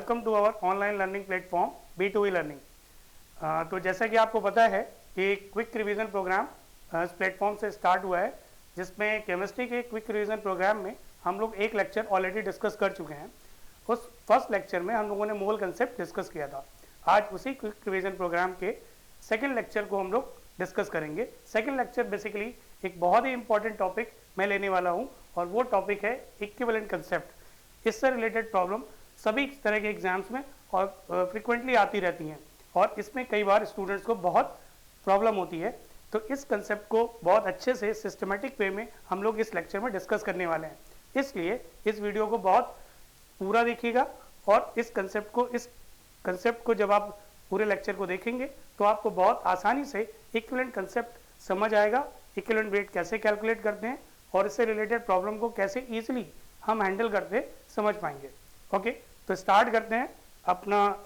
Welcome to our online learning platform B2E learning. तो जैसा कि आपको पता है कि क्विक रिवीजन प्रोग्राम इस प्लेटफॉर्म से स्टार्ट हुआ है, जिसमें केमिस्ट्री के क्विक रिवीजन प्रोग्राम में हम लोग एक लेक्चर ऑलरेडी डिस्कस कर चुके हैं। उस फर्स्ट लेक्चर में हम लोगों ने मोल कंसेप्ट डिस्कस किया था। आज उसी क्विक रिवीजन प्रोग्राम के सेकेंड लेक्चर को हम लोग डिस्कस करेंगे। सेकेंड लेक्चर बेसिकली एक बहुत ही इंपॉर्टेंट टॉपिक मैं लेने वाला हूँ और वो टॉपिक है इक्विवेलेंट कंसेप्ट। इससे रिलेटेड प्रॉब्लम सभी तरह के एग्जाम्स में और फ्रिक्वेंटली आती रहती हैं और इसमें कई बार स्टूडेंट्स को बहुत प्रॉब्लम होती है। तो इस कंसेप्ट को बहुत अच्छे से सिस्टमेटिक वे में हम लोग इस लेक्चर में डिस्कस करने वाले हैं, इसलिए इस वीडियो को बहुत पूरा देखिएगा और इस कंसेप्ट को जब आप पूरे लेक्चर को देखेंगे तो आपको बहुत आसानी से इक्विवेलेंट कंसेप्ट समझ आएगा। इक्विवेलेंट वेट कैसे कैलकुलेट करते हैं और इससे रिलेटेड प्रॉब्लम को कैसे ईजिली हम हैंडल करते समझ पाएंगे। ओके, तो स्टार्ट करते हैं अपना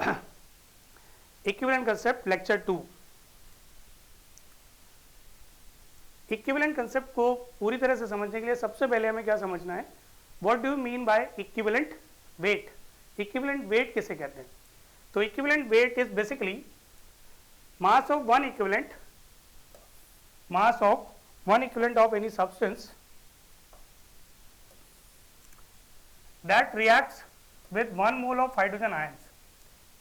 equivalent concept lecture 2। Equivalent concept को पूरी तरह से समझने के लिए सबसे पहले हमें क्या समझना है, what do you mean by equivalent weight. Equivalent wait किसे कहते हैं? तो equivalent weight is basically mass of one equivalent of any substance that reacts with 1 mole of hydrogen ions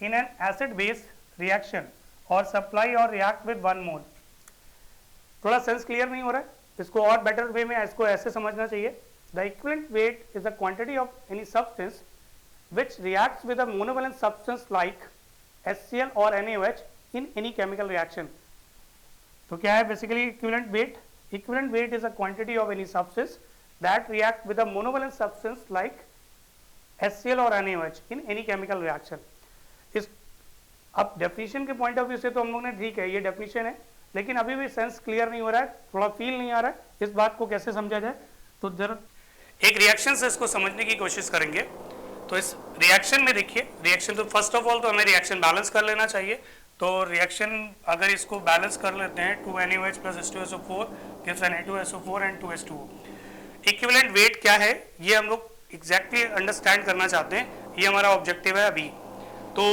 in an acid base reaction or supply or react with 1 mole। थोड़ा sense clear नहीं हो रहा है, इसको और better way में इसको ऐसे समझना चाहिए। The equivalent weight is the quantity of any substance which reacts with a monovalent substance like HCl or NaOH in any chemical reaction। तो क्या है basically equivalent weight? Equivalent weight is a quantity of any substance that react with a monovalent substance like HCl और NaOH in any chemical reaction। इस अब definition के point of view से तो हम लोग ने ठीक है ये डेफिनेशन है, लेकिन अभी भी सेंस क्लियर नहीं हो रहा है, थोड़ा फील नहीं आ रहा है इस बात को कैसे समझा जाए। तो जरा एक रिएक्शन से इसको समझने की कोशिश करेंगे। तो इस रिएक्शन में देखिए, रिएक्शन तो फर्स्ट ऑफ ऑल तो हमें रिएक्शन बैलेंस कर लेना चाहिए। तो रिएक्शन अगर इसको बैलेंस कर लेते हैं 2NaOH plus H2SO4 gives Na2SO4 and 2H2O। Equivalent weight क्या है ये हम लोग एग्जैक्टली अंडरस्टैंड करना चाहते हैं, ये हमारा ऑब्जेक्टिव है अभी। तो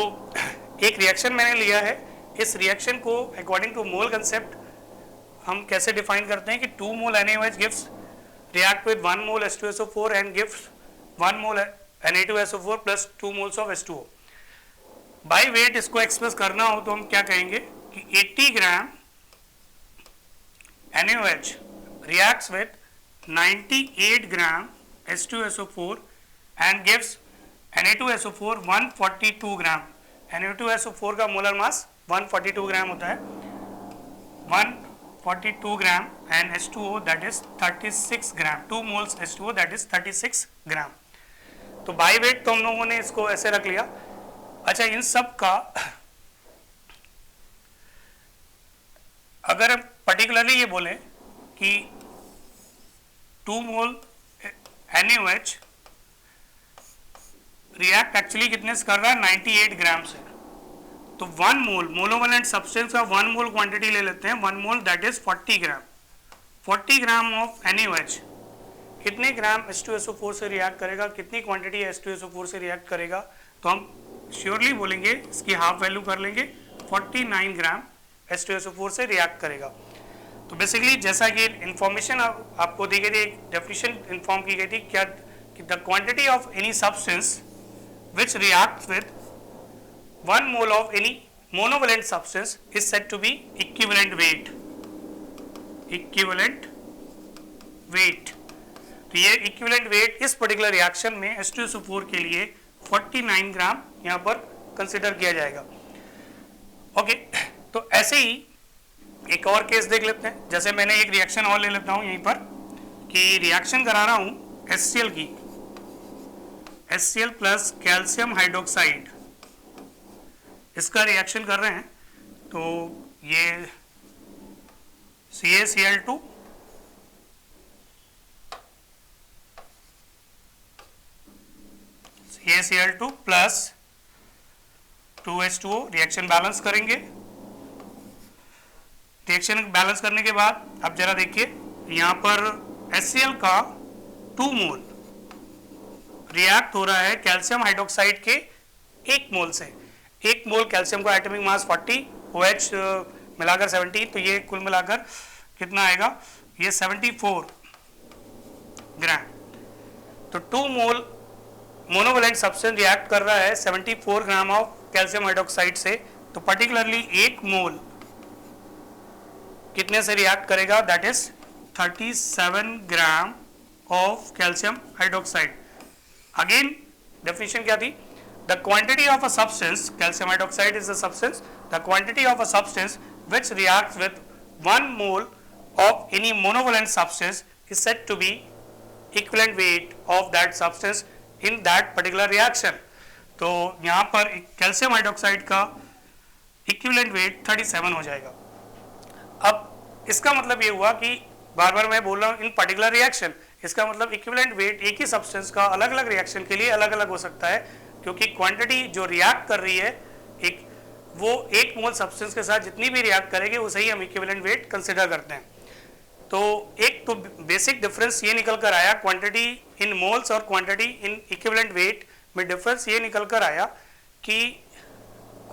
एक रिएक्शन मैंने लिया है, इस रिएक्शन को अकॉर्डिंग टू मोल कंसेप्ट हम कैसे डिफाइन करते हैं कि 2 मोल NaOH gives react with 1 mole H2SO4 and gives 1 mole Na2SO4 plus 2 moles of H2O। By weight इसको एक्सप्रेस करना हो तो हम क्या कहेंगे कि 80 ग्राम NaOH reacts with 98 gram H2SO4 and gives Na2SO4 142 gram. Na2SO4 का मोलर मास 142 ग्राम होता है, 142 ग्राम and H2O that is 36 gram, 2 moles H2O that is 36 ग्राम। तो बाई वेट तो हम लोगों ने इसको ऐसे रख लिया। अच्छा, इन सब का अगर हम पर्टिकुलरली ये बोले कि 2 मोल NaOH रिएक्ट एक्चुअली कितने से कर रहा है 98 ग्राम से। तो 1 मोल मोनोवेलेंट सब्सटेंस का 1 मोल क्वांटिटी ले लेते हैं, 1 मोल that is 40 gram. 40 gram of NaOH कितने ग्राम H2SO4 से रिएक्ट करेगा, कितनी क्वांटिटी H2SO4 से रिएक्ट करेगा? तो हम श्योरली बोलेंगे इसकी हाफ वैल्यू कर लेंगे, 49 ग्राम H2SO4 से रिएक्ट करेगा। तो बेसिकली जैसा कि इंफॉर्मेशन आपको दी गई थी, एक डेफिनेशन इन्फॉर्म की गई थी क्या कि the quantity of any substance which reacts with 1 mole of any monovalent substance is said to be equivalent weight. Equivalent weight, तो ये इक्विवेलेंट वेट इस पर्टिकुलर रिएक्शन में H2SO4 के लिए 49 ग्राम यहाँ पर कंसिडर किया जाएगा। ओके, तो ऐसे ही एक और केस देख लेते हैं। जैसे मैंने एक रिएक्शन और ले लेता हूं यहीं पर कि रिएक्शन करा रहा हूं HCl की, HCl प्लस कैल्शियम हाइड्रोक्साइड, इसका रिएक्शन कर रहे हैं। तो ये CaCl2 plus 2H2O reaction balance करेंगे। रिएक्शन बैलेंस करने के बाद अब जरा देखिए यहाँ पर HCl का 2 मोल रिएक्ट हो रहा है कैल्शियम हाइड्रोक्साइड के 1 मोल से। 1 मोल कैल्शियम का एटॉमिक मास 40, OH मिलाकर 17, तो ये कुल मिलाकर कितना आएगा, ये 74 ग्राम। तो 2 मोल मोनोवैलेंट सब्सटेंस रिएक्ट कर रहा है 74 ग्राम ऑफ कैल्शियम हाइड्रोक्साइड से, तो पर्टिकुलरली 1 मोल कितने से रिएक्ट करेगा, that is 37 gram of calcium hydroxide. Again definition क्या थी, the quantity of a substance, calcium hydroxide is a substance, the quantity of a substance which reacts with 1 mole of any monovalent substance is said to be equivalent weight of that substance in that particular reaction। तो यहाँ पर calcium hydroxide का equivalent wait 37 हो जाएगा। अब इसका मतलब ये हुआ कि बार बार मैं बोल रहा हूँ इन पर्टिकुलर रिएक्शन, इसका मतलब इक्विवेलेंट वेट एक ही सब्सटेंस का अलग अलग रिएक्शन के लिए अलग अलग हो सकता है, क्योंकि क्वांटिटी जो रिएक्ट कर रही है एक वो 1 मोल सब्सटेंस के साथ जितनी भी रिएक्ट करेगी उसे ही हम इक्विवेलेंट वेट कंसिडर करते हैं। तो एक तो बेसिक डिफरेंस ये निकल कर आया, क्वांटिटी इन मोल्स और क्वांटिटी इन इक्विवेलेंट वेट में डिफरेंस ये निकल कर आया कि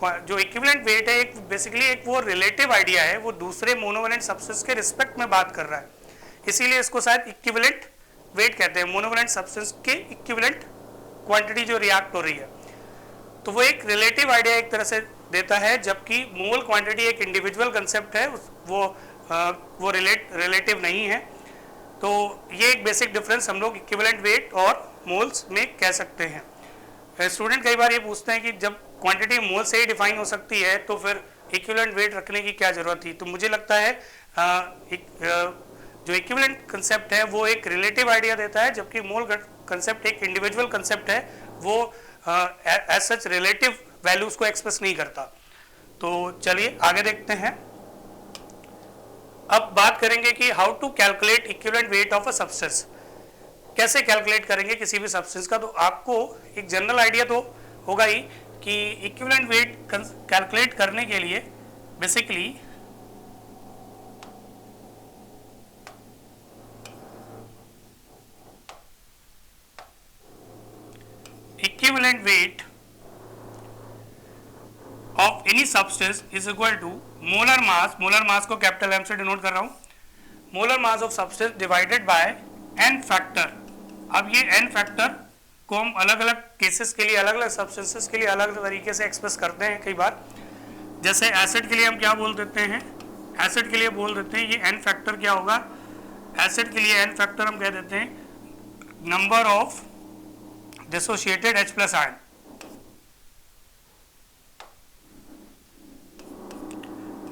जो इक्विवेलेंट वेट है एक बेसिकली एक वो रिलेटिव आइडिया है, वो दूसरे मोनोवैलेंट सब्सटेंस के रिस्पेक्ट में बात कर रहा है, इसीलिए इसको शायद इक्विवेलेंट वेट कहते हैं, मोनोवैलेंट सब्सटेंस के इक्विवेलेंट क्वांटिटी जो रिएक्ट हो रही है। तो वो एक रिलेटिव आइडिया एक तरह से देता है, जबकि मोल क्वांटिटी एक इंडिविजुअल कंसेप्ट है, वो रिलेटिव नहीं है। तो ये एक बेसिक डिफरेंस हम लोग इक्विवेलेंट वेट और मोल्स में कह सकते हैं। स्टूडेंट कई बार ये पूछते हैं कि जब क्वांटिटी मोल से ही डिफाइन हो सकती है तो फिर इक्विवेलेंट वेट रखने की क्या जरूरत थी। तो मुझे लगता है जो इक्विवेलेंट कंसेप्ट है वो एक रिलेटिव आइडिया देता है, जबकि मोल कंसेप्ट एक इंडिविजुअल कंसेप्ट है, वो एज सच रिलेटिव वैल्यूज को एक्सप्रेस नहीं करता। तो चलिए आगे देखते हैं। अब बात करेंगे कि how to calculate equivalent weight of a substance, कैसे कैलकुलेट करेंगे किसी भी सब्सटेंस का। तो आपको एक जनरल आइडिया तो होगा ही कि इक्विवेलेंट वेट कैलकुलेट करने के लिए basically equivalent weight of any substance is equal to molar mass को कैपिटल एम से डिनोट कर रहा हूं, molar mass of substance divided by N factor. अब ये एन फैक्टर को हम अलग अलग केसेस के लिए, अलग अलग सब्सटेंसेस के लिए अलग अलग तरीके से एक्सप्रेस करते हैं। कई बार जैसे एसिड के लिए हम क्या बोल देते हैं, एसिड के लिए बोल देते हैं ये एन फैक्टर क्या होगा, एसिड के लिए एन फैक्टर हम कह देते हैं number of dissociated H plus ion.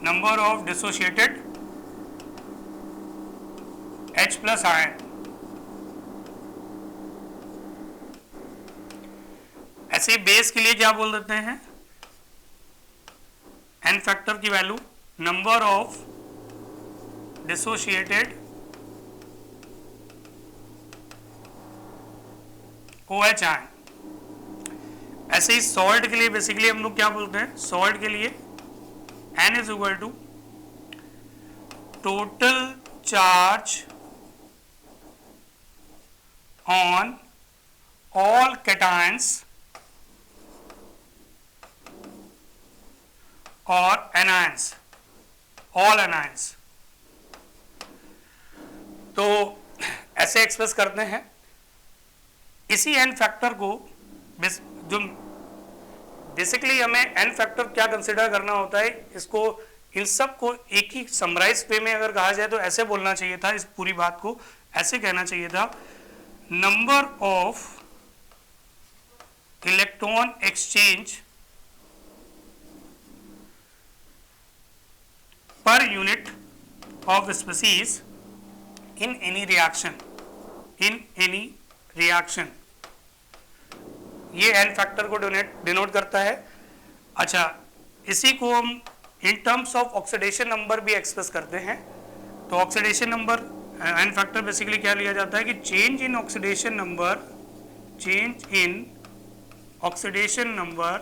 Number of dissociated H plus ion. ऐसे बेस के लिए क्या बोल देते हैं, एन फैक्टर की value number of dissociated OH ion. ऐसे ही सॉल्ट के लिए बेसिकली हम लोग क्या बोलते हैं, सॉल्ट के लिए N is equal to total charge on all cations और एनायंस, ऑल एनायंस। तो ऐसे एक्सप्रेस करते हैं। इसी एन फैक्टर को जो बेसिकली हमें एन फैक्टर क्या कंसिडर करना होता है, इसको इन सब को एक ही समराइज वे में अगर कहा जाए तो ऐसे बोलना चाहिए था, इस पूरी बात को ऐसे कहना चाहिए था, number of electron exchange per unit of species in any reaction, in any reaction. ये एन फैक्टर को डिनोट करता है। अच्छा, इसी को हम in terms of oxidation number भी एक्सप्रेस करते हैं। तो oxidation number N factor basically क्या लिया जाता है कि change in oxidation number, change in oxidation number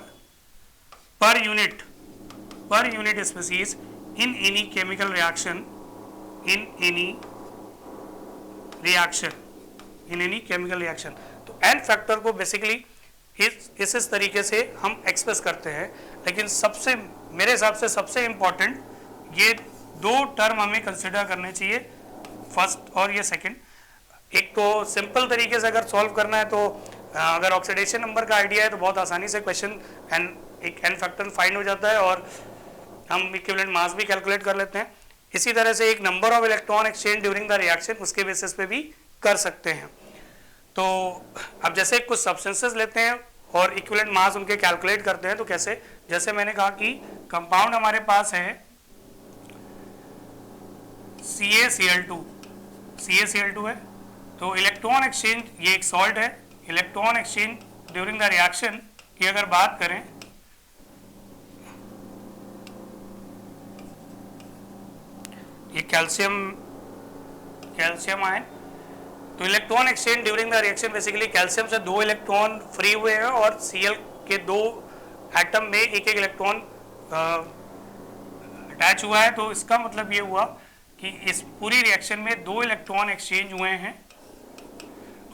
per unit species in any chemical reaction, in any chemical reaction. तो एन फैक्टर को बेसिकली इस तरीके से हम एक्सप्रेस करते हैं। लेकिन सबसे मेरे हिसाब से सबसे इम्पॉर्टेंट ये दो टर्म हमें कंसिडर करने चाहिए, फर्स्ट और ये सेकंड। एक तो सिंपल तरीके से अगर सॉल्व करना है तो अगर ऑक्सीडेशन नंबर का आइडिया है तो बहुत आसानी से क्वेश्चन एक एन फैक्टर फाइंड हो जाता है और हम इक्विवेलेंट मास भी कैलकुलेट कर लेते हैं। इसी तरह से एक number of electron exchange during the reaction उसके बेसिस पे भी कर सकते हैं। तो अब जैसे कुछ सब्सटेंसेस लेते हैं और इक्विवेलेंट मास उनके कैलकुलेट करते हैं तो कैसे, जैसे मैंने कहा कि कंपाउंड हमारे पास है CaCl2 है, तो इलेक्ट्रॉन एक्सचेंज, ये एक सॉल्ट है, electron exchange during the reaction की अगर बात करें ये कैल्शियम आयन, तो electron exchange during the reaction basically calcium से 2 इलेक्ट्रॉन फ्री हुए हैं और Cl के 2 एटम में एक इलेक्ट्रॉन अटैच हुआ है। तो इसका मतलब ये हुआ कि इस पूरी रिएक्शन में 2 इलेक्ट्रॉन एक्सचेंज हुए हैं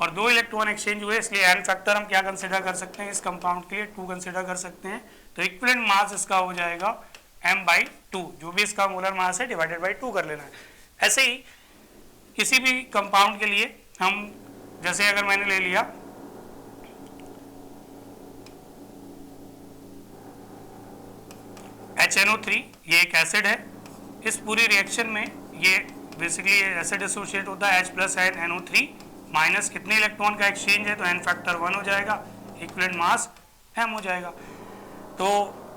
और 2 इलेक्ट्रॉन एक्सचेंज हुए, इसलिए एन फैक्टर हम क्या कंसिडर कर सकते हैं इस कंपाउंड के लिए, 2 कंसिडर कर सकते हैं। तो इक्विवेलेंट मास इसका हो जाएगा m/2, जो भी इसका मोलर मास है डिवाइडेड बाई 2 कर लेना है। ऐसे ही किसी भी कंपाउंड के लिए हम, जैसे अगर मैंने ले लिया HNO3, ये एक एसिड है, इस पूरी रिएक्शन में ये बेसिकली एसिड एसोसिएट होता है H+NO3 माइनस कितने इलेक्ट्रॉन का एक्सचेंज है तो n फैक्टर 1 हो जाएगा, इक्विवेलेंट मास m हो जाएगा। तो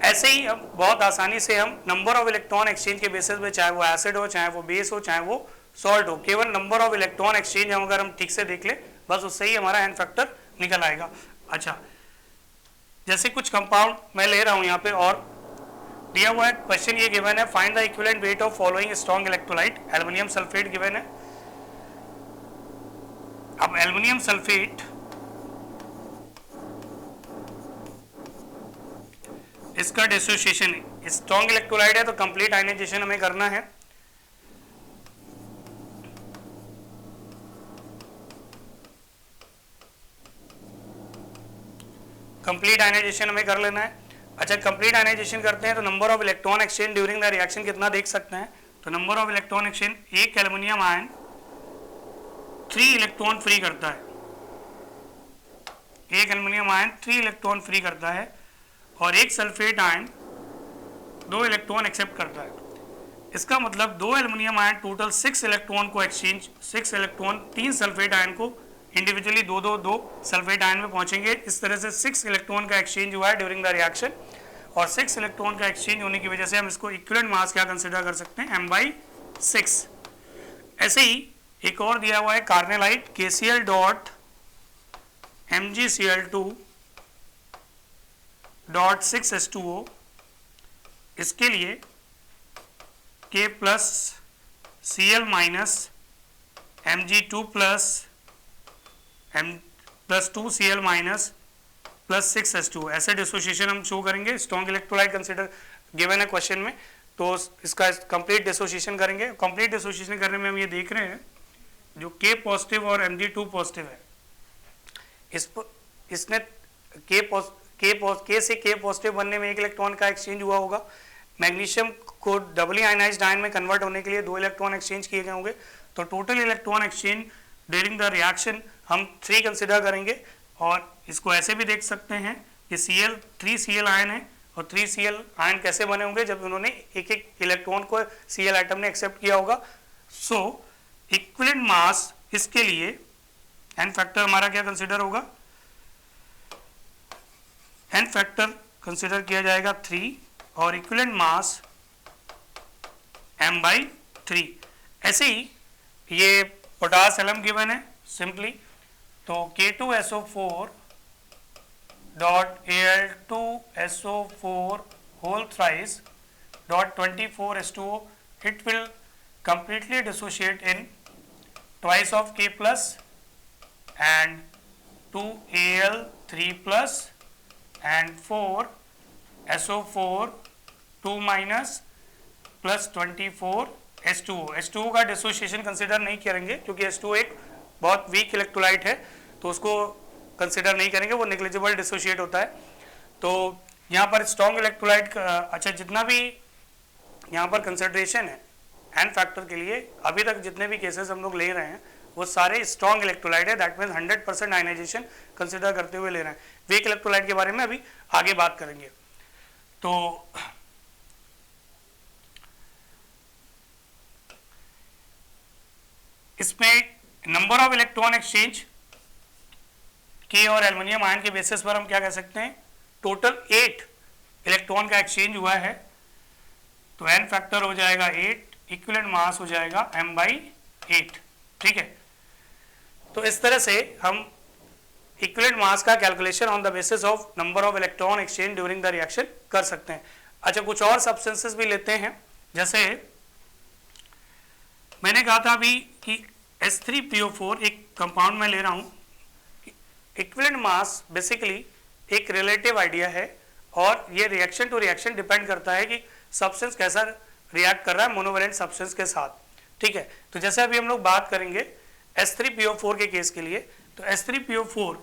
ऐसे ही हम बहुत आसानी से हम नंबर ऑफ इलेक्ट्रॉन एक्सचेंज के बेसिस पे, चाहे वो एसिड हो, चाहे वो बेस हो, चाहे वो सॉल्ट हो, केवल नंबर ऑफ इलेक्ट्रॉन एक्सचेंज हम अगर हम ठीक से देख ले बस उससे ही हमारा एन फैक्टर निकल आएगा। अच्छा, जैसे कुछ कंपाउंड मैं ले रहा हूं यहाँ पे और दिया हुआ है क्वेश्चन, ये गिवन है find the equivalent weight of following strong electrolyte, aluminium sulphate given है। अब एल्युमिनियम सल्फेट इसका डिसोसिएशन, स्ट्रॉन्ग इलेक्ट्रोलाइट है तो कंप्लीट आयनाइजेशन हमें करना है। कंप्लीट आयनाइजेशन हमें कर लेना है। अच्छा, कंप्लीट आयनाइजेशन करते हैं तो number of electron exchange during the reaction कितना देख सकते हैं, तो नंबर ऑफ इलेक्ट्रॉन एक्सचेंज, एक एल्युमिनियम आयन 3 इलेक्ट्रॉन फ्री करता है, एक एल्युमिनियम आयन 3 इलेक्ट्रॉन फ्री करता है और एक सल्फेट आयन 2 इलेक्ट्रॉन एक्सेप्ट करता है। इसका मतलब 2 एल्युमिनियम आयन टोटल 6 इलेक्ट्रॉन को एक्सचेंज, 6 इलेक्ट्रॉन 3 सल्फेट आयन को इंडिविजुअली 2 सल्फेट आयन में पहुंचेंगे। इस तरह से 6 इलेक्ट्रॉन का एक्सचेंज हुआ है ड्यूरिंग द रिएक्शन और 6 इलेक्ट्रॉन का एक्सचेंज होने की वजह से हम इसको इक्विवेलेंट मास क्या कंसिडर कर सकते हैं, m/6। ऐसे ही एक और दिया हुआ है carnallite KCl dot MgCl2 dot 6H2O, इसके लिए K plus Cl minus Mg2 plus 2Cl minus plus 6H2, ऐसे डिसोसिएशन हम शो करेंगे। स्ट्रॉन्ग इलेक्ट्रोलाइट कंसिडर गिवन है क्वेश्चन में, तो इसका कंप्लीट डिसोसिएशन करेंगे। कंप्लीट डिसोसिएशन करने में हम ये देख रहे हैं जो K पॉजिटिव और Mg2 पॉजिटिव है, इसने K से K पॉजिटिव बनने में 1 इलेक्ट्रॉन का एक्सचेंज हुआ होगा। मैग्नीशियम को डबली आयनाइज्ड आयन में कन्वर्ट होने के लिए 2 इलेक्ट्रॉन एक्सचेंज किए गए होंगे, तो total electron exchange during the reaction हम 3 कंसिडर करेंगे। और इसको ऐसे भी देख सकते हैं कि Cl 3Cl आयन है और 3Cl आयन कैसे बने होंगे जब उन्होंने एक इलेक्ट्रॉन को Cl एटम ने एक्सेप्ट किया होगा। सो इक्विवेलेंट मास इसके लिए एन फैक्टर हमारा क्या कंसिडर होगा, एन फैक्टर कंसिडर किया जाएगा 3 और इक्विवेलेंट मास m/3। ऐसे ही ये पोटास एलम गिवन है सिंपली, तो K2SO4 dot Al2SO4 whole thrice dot 24H2O, it will completely dissociate in twice of K plus and 2Al3 plus and 4SO4 2 minus plus 24 H2O। H2O का dissociation consider नहीं करेंगे क्योंकि H2O एक बहुत weak electrolyte है, तो उसको कंसिडर नहीं करेंगे, वो नेग्लिजिबल डिसोशिएट होता है। तो यहाँ पर स्ट्रॉन्ग इलेक्ट्रोलाइट अच्छा जितना भी यहाँ पर कंसिडरेशन है एन फैक्टर के लिए, अभी तक जितने भी केसेस हम लोग ले रहे हैं वो सारे स्ट्रॉन्ग इलेक्ट्रोलाइट है, दैट मीन्स 100% आयनाइजेशन कंसिडर करते हुए ले रहे हैं। वीक इलेक्ट्रोलाइट के बारे में अभी आगे बात करेंगे। तो इसमें नंबर ऑफ इलेक्ट्रॉन एक्सचेंज के और एल्युमिनियम आयन के बेसिस पर हम क्या कह सकते हैं, टोटल 8 इलेक्ट्रॉन का एक्सचेंज हुआ है, तो एन फैक्टर हो जाएगा 8, इक्विवेलेंट मास हो जाएगा m/8। ठीक है, तो इस तरह से हम इक्विवेलेंट मास का calculation on the basis of number of electron exchange during the reaction कर सकते हैं। अच्छा, कुछ और सब्सटेंसेस भी लेते हैं, जैसे मैंने कहा था अभी कि S3PO4 एक कंपाउंड में ले रहा हूं। इक्विवेलेंट मास बेसिकली एक रिलेटिव आइडिया है और ये रिएक्शन टू रिएक्शन डिपेंड करता है कि सब्सटेंस कैसा रिएक्ट कर रहा है मोनोवैलेंट सब्सटेंस के साथ। ठीक है, तो जैसे अभी हम लोग बात करेंगे S3PO4 के केस के लिए, तो S3PO4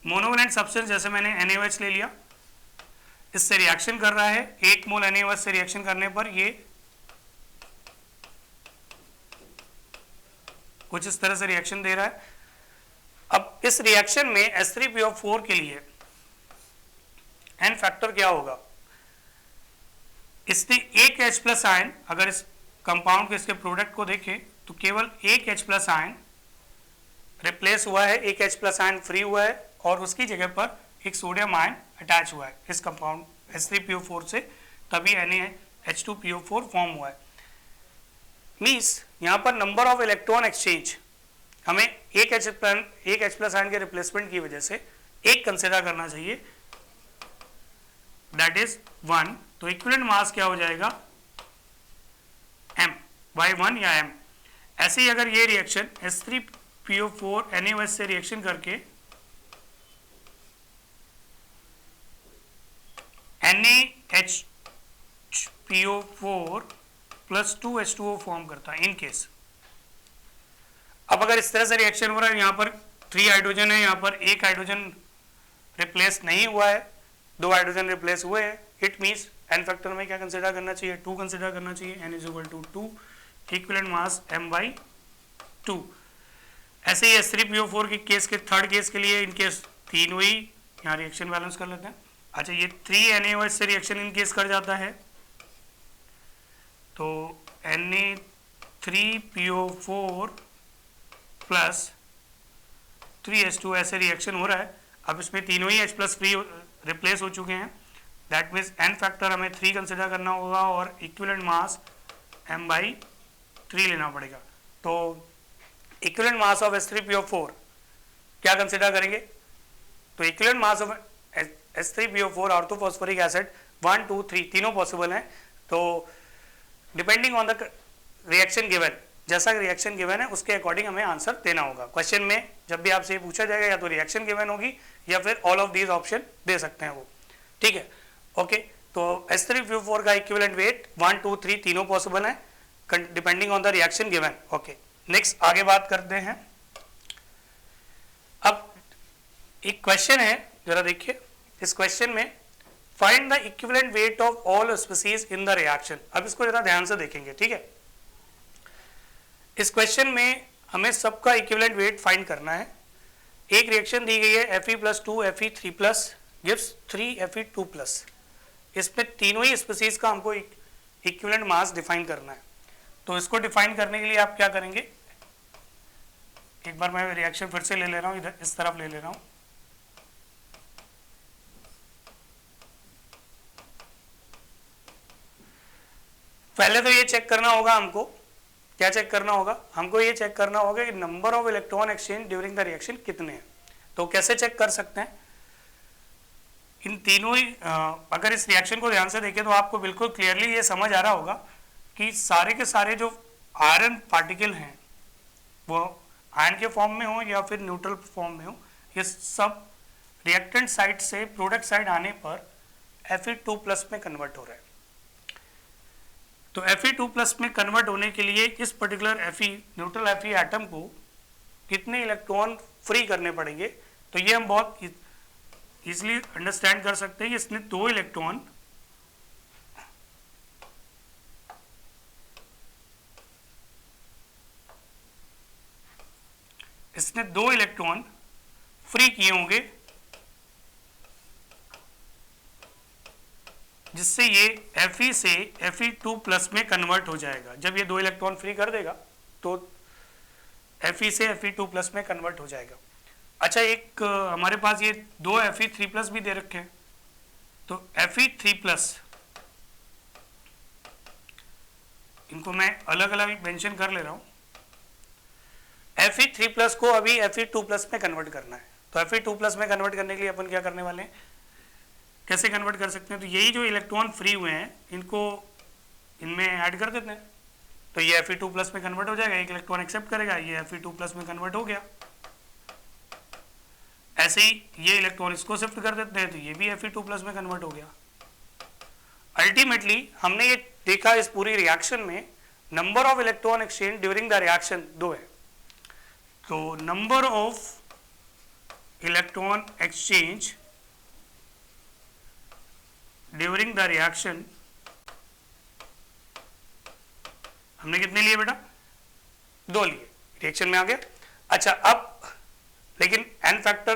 मोनोवैलेंट सब्सटेंस, जैसे मैंने NaOH ले लिया, इससे रिएक्शन कर रहा है, 1 मोल NaOH से रिएक्शन करने पर ये कुछ इस तरह से रिएक्शन दे रहा है। अब इस रिएक्शन में S3PO4 के लिए एन फैक्टर क्या होगा, इसने एक H+ आयन, अगर इस कंपाउंड के इसके प्रोडक्ट को देखें तो केवल एक H+ आयन रिप्लेस हुआ है, एक H+ आयन फ्री हुआ है और उसकी जगह पर एक सोडियम आयन अटैच हुआ है इस कंपाउंड S3PO4 से, तभी NaH2PO4 फॉर्म हुआ है। मीन्स यहाँ पर नंबर ऑफ इलेक्ट्रॉन एक्सचेंज हमें एक H+ आयन के रिप्लेसमेंट की वजह से एक कंसिडर करना चाहिए, दैट इज 1। तो इक्विवेलेंट मास क्या हो जाएगा, m/1 या m। ऐसे ही अगर ये रिएक्शन S3PO4 NaOH से रिएक्शन करके NaHPO4 + 2H2O फॉर्म करता है इन केस। अब अगर इस तरह से रिएक्शन हो रहा है, यहाँ पर 3 हाइड्रोजन है, यहाँ पर एक हाइड्रोजन रिप्लेस नहीं हुआ है, 2 हाइड्रोजन रिप्लेस हुए हैं, इट मीन्स एन फैक्टर में क्या कंसिडर करना चाहिए, 2 कंसिडर करना चाहिए, n = 2, इक्विवेलेंट मास m/2। ऐसे ही S3PO4 के केस के थर्ड केस के लिए इन केस 3 हुई, यहाँ रिएक्शन बैलेंस कर लेते हैं। अच्छा, ये 3 NaOH से रिएक्शन इन केस कर जाता है, तो Na3PO4 + 3H2 ऐसे रिएक्शन हो रहा है। अब इसमें तीनों ही H+ फ्री रिप्लेस हो चुके हैं, दैट मीन्स एन फैक्टर हमें 3 कंसिडर करना होगा और इक्विवेलेंट मास m/3 लेना पड़ेगा। तो इक्विवेलेंट मास ऑफ S3PO4 क्या कंसिडर करेंगे, तो equivalent mass of S3PO4 orthophosphoric acid 1, 2, 3 तीनों पॉसिबल हैं। तो depending on the reaction given, जैसा रिएक्शन गिवन है उसके अकॉर्डिंग हमें आंसर देना होगा। क्वेश्चन में जब भी आपसे पूछा जाएगा या तो रिएक्शन गिवन होगी या फिर ऑल ऑफ दीज ऑप्शन दे सकते हैं वो। ठीक है, ओके। तो S3PO4 का इक्विवेलेंट वेट 1, 2, 3 तीनों पॉसिबल है depending on the reaction given. Okay, next आगे बात करते हैं। अब एक क्वेश्चन है, जरा देखिए इस क्वेश्चन में, find the equivalent weight of all species in the reaction. अब इसको जरा ध्यान से देखेंगे, ठीक है। इस क्वेश्चन में हमें सबका इक्विवेलेंट वेट फाइंड करना है। एक रिएक्शन दी गई है Fe+2 Fe3+ गिव्स 3 Fe2+। इसमें तीनों ही स्पीसीज का हमको इक्विवेलेंट मास डिफाइन करना है। तो इसको डिफाइन करने के लिए आप क्या करेंगे, एक बार मैं रिएक्शन फिर से ले ले रहा हूँ, इधर इस तरफ ले ले रहा हूँ। पहले तो ये चेक करना होगा हमको, क्या चेक करना होगा, हमको ये चेक करना होगा कि number of electron exchange during the reaction कितने हैं। तो कैसे चेक कर सकते हैं, इन तीनों ही अगर इस रिएक्शन को ध्यान से देखें तो आपको बिल्कुल क्लियरली ये समझ आ रहा होगा कि सारे के सारे जो आयरन पार्टिकल हैं वो आयन के फॉर्म में हो या फिर न्यूट्रल फॉर्म में हो, ये सब रिएक्टेंट साइड से प्रोडक्ट साइड आने पर Fe2+ में कन्वर्ट हो रहा है। तो Fe2+ में कन्वर्ट होने के लिए इस particular Fe neutral Fe atom को कितने इलेक्ट्रॉन फ्री करने पड़ेंगे, तो ये हम बहुत इजीली अंडरस्टैंड कर सकते हैं कि इसने 2 इलेक्ट्रॉन फ्री किए होंगे, जिससे ये Fe से Fe2+ में कन्वर्ट हो जाएगा। जब ये 2 इलेक्ट्रॉन फ्री कर देगा तो Fe से Fe2+ में कन्वर्ट हो जाएगा। अच्छा, एक हमारे पास ये 2 Fe3+ भी दे रखे हैं, तो Fe3+, इनको मैं अलग अलग मेंशन कर ले रहा हूं। Fe3+ को अभी Fe2+ में कन्वर्ट करना है, तो Fe2+ में कन्वर्ट करने के लिए अपन क्या करने वाले हैं, कैसे कन्वर्ट कर सकते हैं, तो यही जो इलेक्ट्रॉन फ्री हुए हैं इनको इनमें ऐड कर देते हैं, तो ये Fe2+ में कन्वर्ट हो जाएगा, एक इलेक्ट्रॉन एक्सेप्ट करेगा, ये Fe2+ में कन्वर्ट हो गया। ऐसे ही ये इलेक्ट्रॉन इसको शिफ्ट कर देते हैं, तो ये भी Fe2+ में कन्वर्ट हो गया। अल्टीमेटली हमने ये देखा इस पूरी रिएक्शन में number of electron exchange during the reaction 2 है। तो number of electron exchange during the reaction हमने कितने लिए बेटा, 2 लिए, रिएक्शन में आ गया। अच्छा, अब लेकिन एन फैक्टर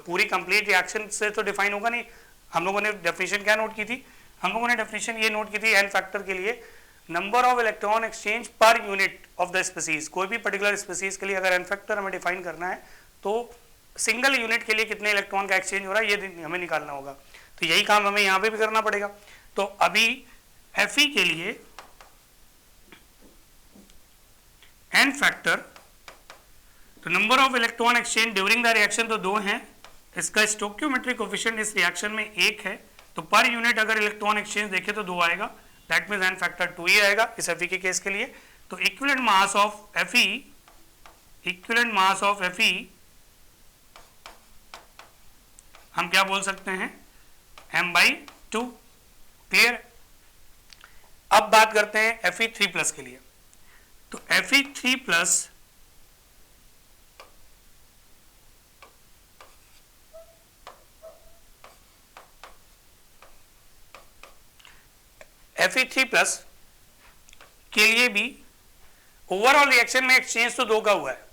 पूरी कंप्लीट रिएक्शन से तो डिफाइन होगा नहीं। हम लोगों ने डेफिनेशन क्या नोट की थी, हम लोगों ने डेफिनेशन ये नोट की थी एन फैक्टर के लिए, number of electron exchange per unit of the species. कोई भी पर्टिकुलर स्पीसीज के लिए अगर एन फैक्टर हमें डिफाइन करना है तो सिंगल यूनिट के लिए कितने इलेक्ट्रॉन का एक्सचेंज हो रहा है ये हमें निकालना होगा। तो यही काम हमें यहाँ पे भी करना पड़ेगा। तो अभी Fe के लिए एन फैक्टर, तो number of electron exchange during the reaction तो 2 हैं, इसका स्टोक्योमेट्रिक कोफिशिएंट इस रिएक्शन में 1 है, तो पर यूनिट अगर इलेक्ट्रॉन एक्सचेंज देखे तो 2 आएगा, दैट मीन्स एन फैक्टर 2 ही आएगा इस Fe के केस के लिए। तो इक्विवेलेंट मास ऑफ Fe हम क्या बोल सकते हैं, m/2। क्लियर। अब बात करते हैं Fe3+ के लिए। तो Fe3+ के लिए भी ओवरऑल रिएक्शन में एक्सचेंज तो 2 का हुआ है,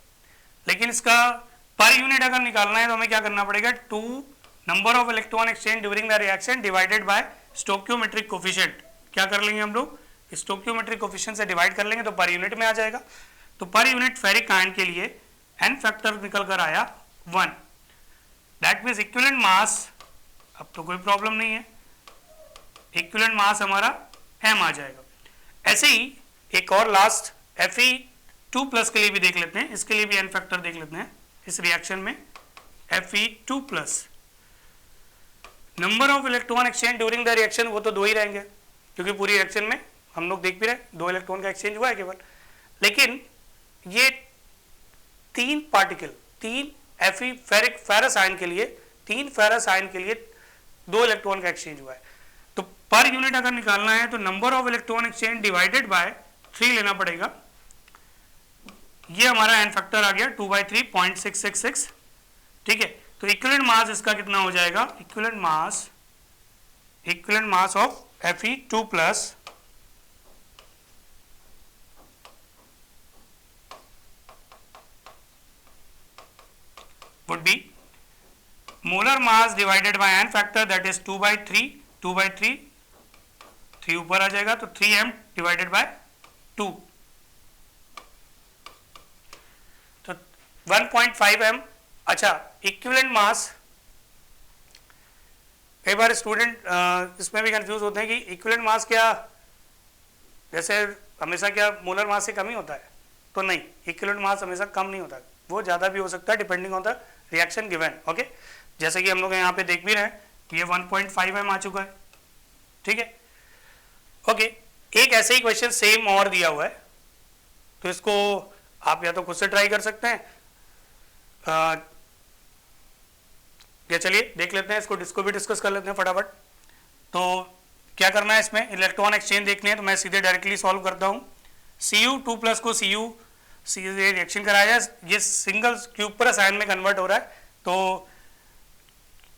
लेकिन इसका पर यूनिट अगर निकालना है तो हमें क्या करना पड़ेगा, 2 number of electron exchange during the reaction divided by stoichiometric coefficient. क्या कर लेंगे हम लोग, स्टोक्योमेट्रिक कोफिशिएंट से डिवाइड कर लेंगे तो पर यूनिट में आ जाएगा। तो पर यूनिट फेरिक आयन के लिए एन फैक्टर निकल कर आया 1, दैट मीन्स इक्विवेलेंट मास, अब तो कोई प्रॉब्लम नहीं है, इक्विवेलेंट मास हमारा m आ जाएगा। ऐसे ही एक और लास्ट Fe2+ के लिए भी देख लेते हैं, इसके लिए भी एन फैक्टर देख लेते हैं इस रिएक्शन में। Fe2+, number of electron exchange during the reaction वो तो 2 ही रहेंगे, क्योंकि पूरी रिएक्शन में हम लोग देख भी रहे 2 इलेक्ट्रॉन का एक्सचेंज हुआ है केवल, लेकिन ये 3 पार्टिकल, 3 फेरस आयन के लिए, 3 फेरस आयन के लिए 2 इलेक्ट्रॉन का एक्सचेंज हुआ है। तो पर यूनिट अगर निकालना है तो number of electron exchange divided by 3 लेना पड़ेगा। ये हमारा एन फैक्टर आ गया 2/3.666। ठीक है, तो इक्विवेलेंट मास इसका कितना हो जाएगा, equivalent mass of Fe2+ would be molar mass divided by n factor, that is 2/3 3 ऊपर आ जाएगा, तो 3m डिवाइडेड बाय 2, तो 1.5m। अच्छा, इक्विवेलेंट मास, कई बार स्टूडेंट इसमें भी कंफ्यूज होते हैं कि इक्विवेलेंट मास क्या, जैसे हमेशा क्या मोलर मास से कम ही होता है, तो नहीं, इक्विवेलेंट मास हमेशा कम नहीं होता, वो ज़्यादा भी हो सकता है depending on the reaction given. Okay, जैसे कि हम लोग यहाँ पे देख भी रहे हैं, ये 1.5m आ चुका है। ठीक है, ओके, एक ऐसे ही क्वेश्चन सेम और दिया हुआ है, तो इसको आप या तो खुद से ट्राई कर सकते हैं, या चलिए देख लेते हैं इसको भी डिस्कस कर लेते हैं फटाफट। तो क्या करना है इसमें, इलेक्ट्रॉन एक्सचेंज देखने हैं तो मैं सीधे डायरेक्टली सॉल्व करता हूँ। Cu2+ को Cu रिएक्शन कराया जाए, ये सिंगल क्यूपरस आयन में कन्वर्ट हो रहा है, तो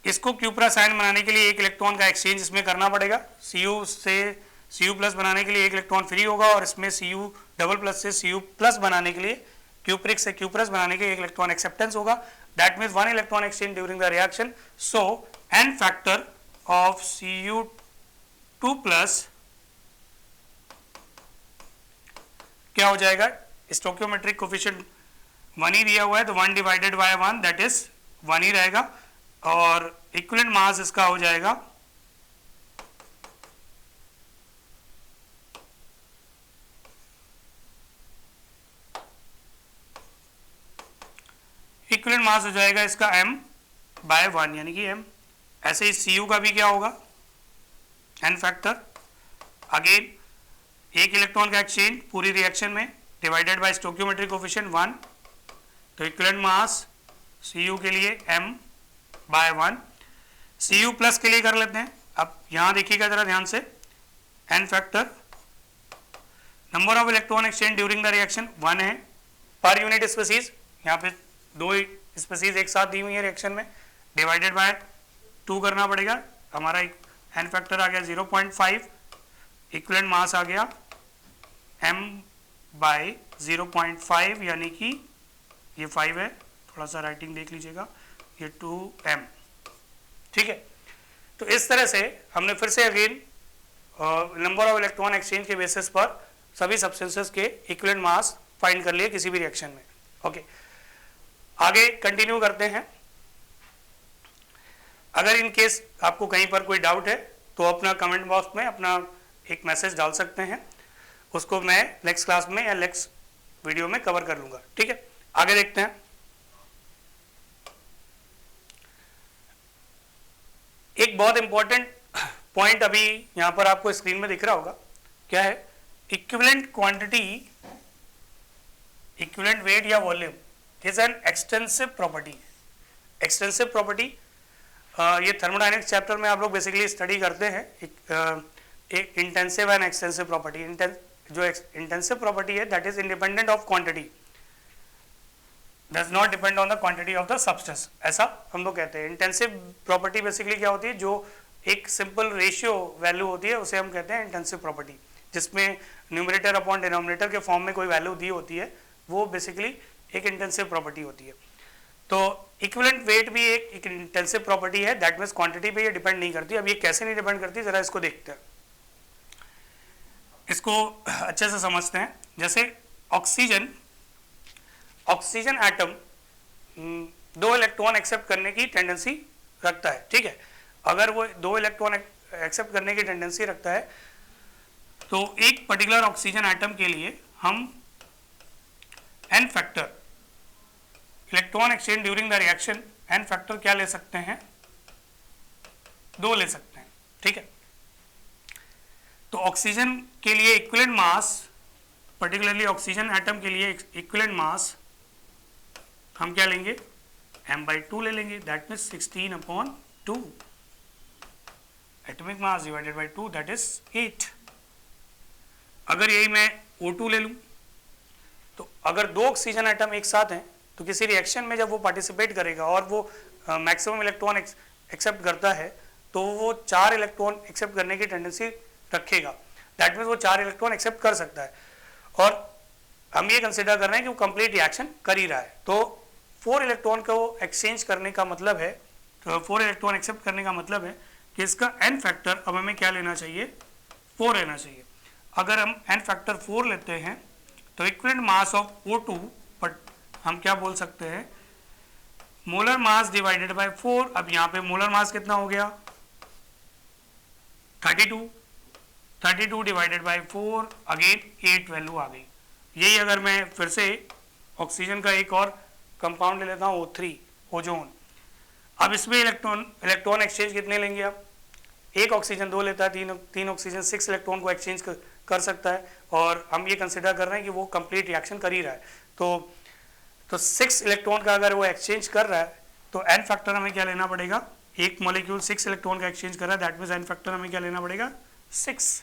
इसको क्यूपरस आयन बनाने के लिए एक इलेक्ट्रॉन का एक्सचेंज इसमें करना पड़ेगा। Cu से Cu+ बनाने के लिए एक इलेक्ट्रॉन फ्री होगा और इसमें Cu++ से Cu+ बनाने के लिए क्यूपरिक से क्यूपरस बनाने के लिए एक इलेक्ट्रॉन एक्सेप्टेंस होगा। That means 1 electron exchange during the reaction. So n factor of Cu2+ क्या हो जाएगा, स्टोइकियोमेट्रिक कोफिशिएंट 1 ही दिया हुआ है तो 1 डिवाइडेड बाय 1 दैट इज 1 ही रहेगा, और इक्विवेलेंट मास इसका हो जाएगा इक्विवेलेंट मास हो जाएगा इसका m/1 यानी कि m। ऐसे ही Cu का भी क्या होगा, n फैक्टर, अगेन एक इलेक्ट्रॉन का एक्सचेंज पूरी रिएक्शन में डिवाइडेड बाय स्टोइकियोमेट्रिक कोफिशिएंट 1, तो इक्विवेलेंट मास Cu के लिए m/1। Cu+ के लिए कर लेते हैं। अब यहां देखिएगा जरा ध्यान से, n factor, number of electron exchange during the reaction 1 है पर यूनिट स्पीसीज, यहाँ पे 2 स्पीसीज एक साथ दी हुई है रिएक्शन में, डिवाइडेड बाय 2 करना पड़ेगा, हमारा n फैक्टर आ गया 0.5, इक्विवेलेंट मास आ गया m/0.5 यानी कि ये 5 है, थोड़ा सा राइटिंग देख लीजिएगा, ये 2m, ठीक है। तो इस तरह से हमने फिर से again number of electron exchange के बेसिस पर सभी सब्सटेंसेस के इक्विवेलेंट मास फाइंड कर लिए किसी भी रिएक्शन में। ओके, आगे कंटिन्यू करते हैं। अगर इन केस आपको कहीं पर कोई डाउट है तो अपना कमेंट बॉक्स में अपना एक मैसेज डाल सकते हैं, उसको मैं नेक्स्ट क्लास में या नेक्स्ट वीडियो में कवर कर लूंगा, ठीक है। आगे देखते हैं। एक बहुत इंपॉर्टेंट पॉइंट अभी यहां पर आपको स्क्रीन में दिख रहा होगा, क्या है, इक्विवेलेंट क्वांटिटी, इक्विवेलेंट वेट या volume is an extensive property. Extensive property ये थर्मोडायनेमिक्स चैप्टर में आप लोग बेसिकली स्टडी करते हैं, एक इंटेंसिव एंड एक्सटेंसिव प्रॉपर्टी। जो इंटेंसिव प्रॉपर्टी है that is independent of quantity, does not depend on the quantity of the substance, ऐसा हम लोग कहते हैं। इंटेंसिव प्रॉपर्टी बेसिकली क्या होती है, जो एक सिंपल रेशियो वैल्यू होती है उसे हम कहते हैं इंटेंसिव प्रॉपर्टी, जिसमें न्यूमरेटर अपॉन डिनोमिनेटर के फॉर्म में कोई वैल्यू दी होती है, वो बेसिकली एक इंटेंसिव प्रॉपर्टी होती है। तो इक्विवेलेंट वेट भी एक इंटेंसिव प्रॉपर्टी है, दैट मीन्स क्वांटिटी पे ये डिपेंड नहीं करती। अब ये कैसे नहीं डिपेंड करती, जरा इसको देखते हैं, इसको अच्छे से समझते हैं। जैसे ऑक्सीजन एटम 2 इलेक्ट्रॉन एक्सेप्ट करने की टेंडेंसी रखता है, ठीक है। अगर वो 2 इलेक्ट्रॉन एक्सेप्ट करने की टेंडेंसी रखता है तो एक पर्टिकुलर ऑक्सीजन एटम के लिए हम n factor electron exchange during the reaction, n factor क्या ले सकते हैं, 2 ले सकते हैं, ठीक है। तो ऑक्सीजन के लिए equivalent mass, particularly oxygen atom के लिए इक्विवेलेंट मास हम क्या लेंगे, m/2 ले लेंगे, that means 16/2, atomic mass divided by 2 that is 8। अगर यही मैं O2 ले लूं, तो अगर 2 ऑक्सीजन एटम एक साथ हैं तो किसी रिएक्शन में जब वो पार्टिसिपेट करेगा और वो मैक्सिमम इलेक्ट्रॉन एक्सेप्ट करता है तो वो 4 इलेक्ट्रॉन एक्सेप्ट करने की टेंडेंसी रखेगा, दैट मीन्स वो 4 इलेक्ट्रॉन एक्सेप्ट कर सकता है। और हम ये कंसिडर कर रहे हैं कि वो कंप्लीट रिएक्शन कर ही रहा है, तो 4 इलेक्ट्रॉन को एक्सचेंज करने का मतलब है, तो 4 इलेक्ट्रॉन एक्सेप्ट करने का मतलब है कि इसका n फैक्टर अब हमें क्या लेना चाहिए, 4 लेना चाहिए। अगर हम n फैक्टर 4 लेते हैं तो इक्विवेलेंट मास ऑफ O2 पर हम क्या बोल सकते हैं, मोलर मास डिवाइडेड बाय 4। अब यहाँ पे मोलर मास कितना हो गया, 32 डिवाइडेड बाय 4, अगेन 8 वैल्यू आ गई। यही अगर मैं फिर से ऑक्सीजन का एक और कंपाउंड ले लेता हूँ O3, ओजोन। अब इसमें इलेक्ट्रॉन एक्सचेंज कितने लेंगे आप, एक ऑक्सीजन 2 लेता है, 3 ऑक्सीजन 6 इलेक्ट्रॉन को एक्सचेंज कर सकता है, और हम ये कंसिडर कर रहे हैं कि वो कंप्लीट रिएक्शन कर ही रहा है। तो 6 इलेक्ट्रॉन का अगर वो एक्सचेंज कर रहा है तो n फैक्टर हमें क्या लेना पड़ेगा, एक मॉलिक्यूल 6 इलेक्ट्रॉन का एक्सचेंज कर रहा है, दैट मीन्स n फैक्टर हमें क्या लेना पड़ेगा, 6,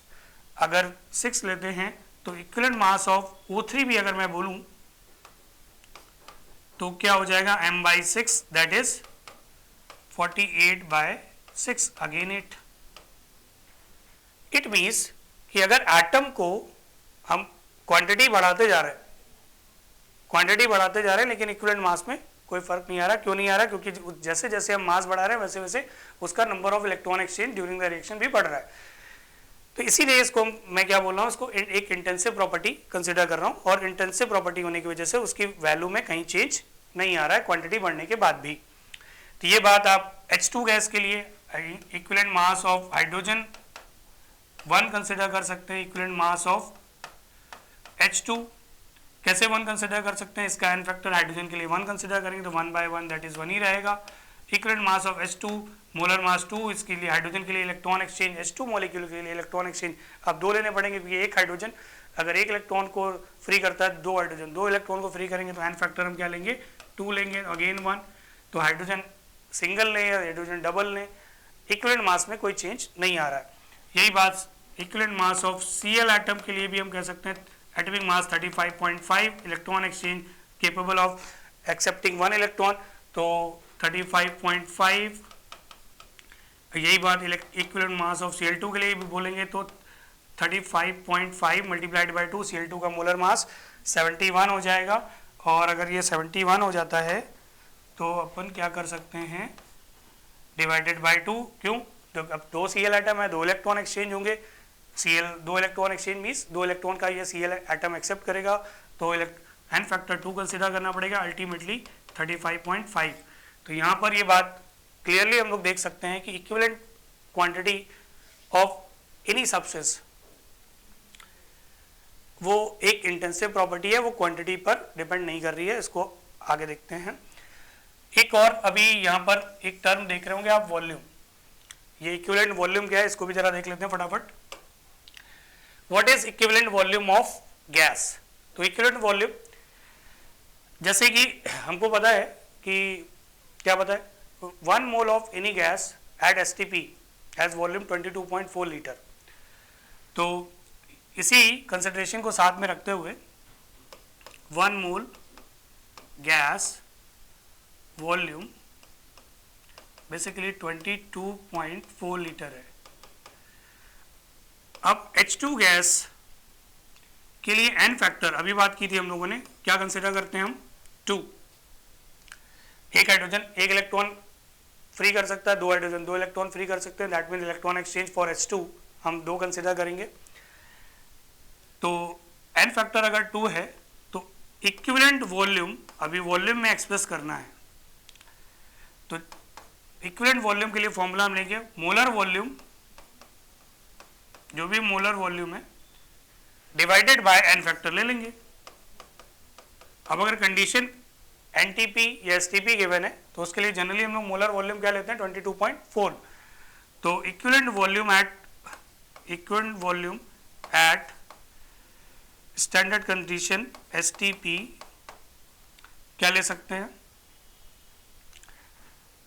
अगर 6 लेते हैं तो इक्विवेलेंट मास ऑफ O3 भी अगर मैं बोलूं तो क्या हो जाएगा m/6, that is 48/6, again 8। It means कि अगर एटम को हम क्वांटिटी बढ़ाते जा रहे हैं लेकिन इक्विवेलेंट मास में कोई फर्क नहीं आ रहा। क्यों नहीं आ रहा? क्योंकि जैसे जैसे हम मास बढ़ा रहे हैं वैसे वैसे उसका number of electron exchange during the reaction भी बढ़ रहा है। तो इसीलिए इसको मैं क्या बोल रहा हूँ, इसको एक इंटेंसिव प्रॉपर्टी कंसिडर कर रहा हूँ, और इंटेंसिव प्रॉपर्टी होने की वजह से उसकी वैल्यू में कहीं चेंज नहीं आ रहा है क्वांटिटी बढ़ने के बाद भी। तो ये बात आप H2 गैस के लिए equivalent mass of hydrogen 1 consider कर सकते हैं, इक्विवेलेंट मास ऑफ H2 कैसे 1 कंसिडर कर सकते हैं, इसका एन फैक्टर हाइड्रोजन के लिए 1 कंसिडर करेंगे तो 1/1 दैट इज 1 ही रहेगा। Equivalent mass of H2 molar mass 2, इसके लिए हाइड्रोजन के लिए इलेक्ट्रॉन एक्सचेंज H2 मॉलिक्यूल के लिए इलेक्ट्रॉन एक्सचेंज अब 2 लेने पड़ेंगे, क्योंकि एक हाइड्रोजन अगर एक इलेक्ट्रॉन को फ्री करता है, 2 हाइड्रोजन 2 इलेक्ट्रॉन को फ्री करेंगे तो एन फैक्टर हम क्या लेंगे 2 लेंगे, अगेन 1। तो हाइड्रोजन सिंगल लें या हाइड्रोजन डबल लें, इक्विवेलेंट मास में कोई चेंज नहीं आ रहा है। यही बात equivalent mass of Cl atom के लिए भी हम कह सकते हैं, atomic mass 35.5, electron exchange capable of accepting 1 electron, तो 35.5। यही बात इक्विवेलेंट मास ऑफ Cl2 के लिए भी बोलेंगे तो 35.5 मल्टीप्लाइड बाई 2, Cl2 का मोलर मास 71 हो जाएगा। और अगर ये 71 हो जाता है तो अपन क्या कर सकते हैं, डिवाइडेड बाई 2। क्यों? तो अब 2 Cl एटम है, 2 इलेक्ट्रॉन एक्सचेंज होंगे, Cl 2 electron exchange means 2 electron का ये Cl एटम एक्सेप्ट करेगा, तो एन फैक्टर 2 कंसिडर करना पड़ेगा, अल्टीमेटली 35.5। तो यहाँ पर ये बात क्लियरली हम लोग देख सकते हैं कि equivalent quantity of any substance वो एक इंटेंसिव प्रॉपर्टी है, वो क्वांटिटी पर डिपेंड नहीं कर रही है। इसको आगे देखते हैं। एक और अभी यहाँ पर एक टर्म देख रहे होंगे आप, वॉल्यूम। ये इक्विवेलेंट वॉल्यूम क्या है इसको भी जरा देख लेते हैं फटाफट। What is equivalent volume of gas? तो इक्विवेलेंट वॉल्यूम, जैसे कि हमको पता है कि क्या पता है, 1 mole of any gas at STP has volume 22.4 litre. तो इसी कंसिडरेशन को साथ में रखते हुए 1 मोल गैस वॉल्यूम बेसिकली 22.4 लीटर है। अब H2 गैस के लिए एन फैक्टर अभी बात की थी हम लोगों ने, क्या कंसिडर करते हैं हम 2। एक हाइड्रोजन एक इलेक्ट्रॉन फ्री कर सकता है, 2 हाइड्रोजन 2 इलेक्ट्रॉन फ्री कर सकते हैं, that mean electron exchange for H2 हम 2 कंसिडर करेंगे। तो एन फैक्टर अगर 2 है तो इक्विवेलेंट वॉल्यूम अभी वॉल्यूम में एक्सप्रेस करना है, तो इक्विवेलेंट वॉल्यूम के लिए फॉर्मूला हम लेंगे मोलर वॉल्यूम, जो भी मोलर वॉल्यूम है डिवाइडेड बाय एन फैक्टर ले लेंगे। अब अगर कंडीशन NTP या STP गिवन है तो उसके लिए जनरली हम लोग मोलर वॉल्यूम क्या लेते हैं 22.4। तो equivalent volume at standard condition STP क्या ले सकते हैं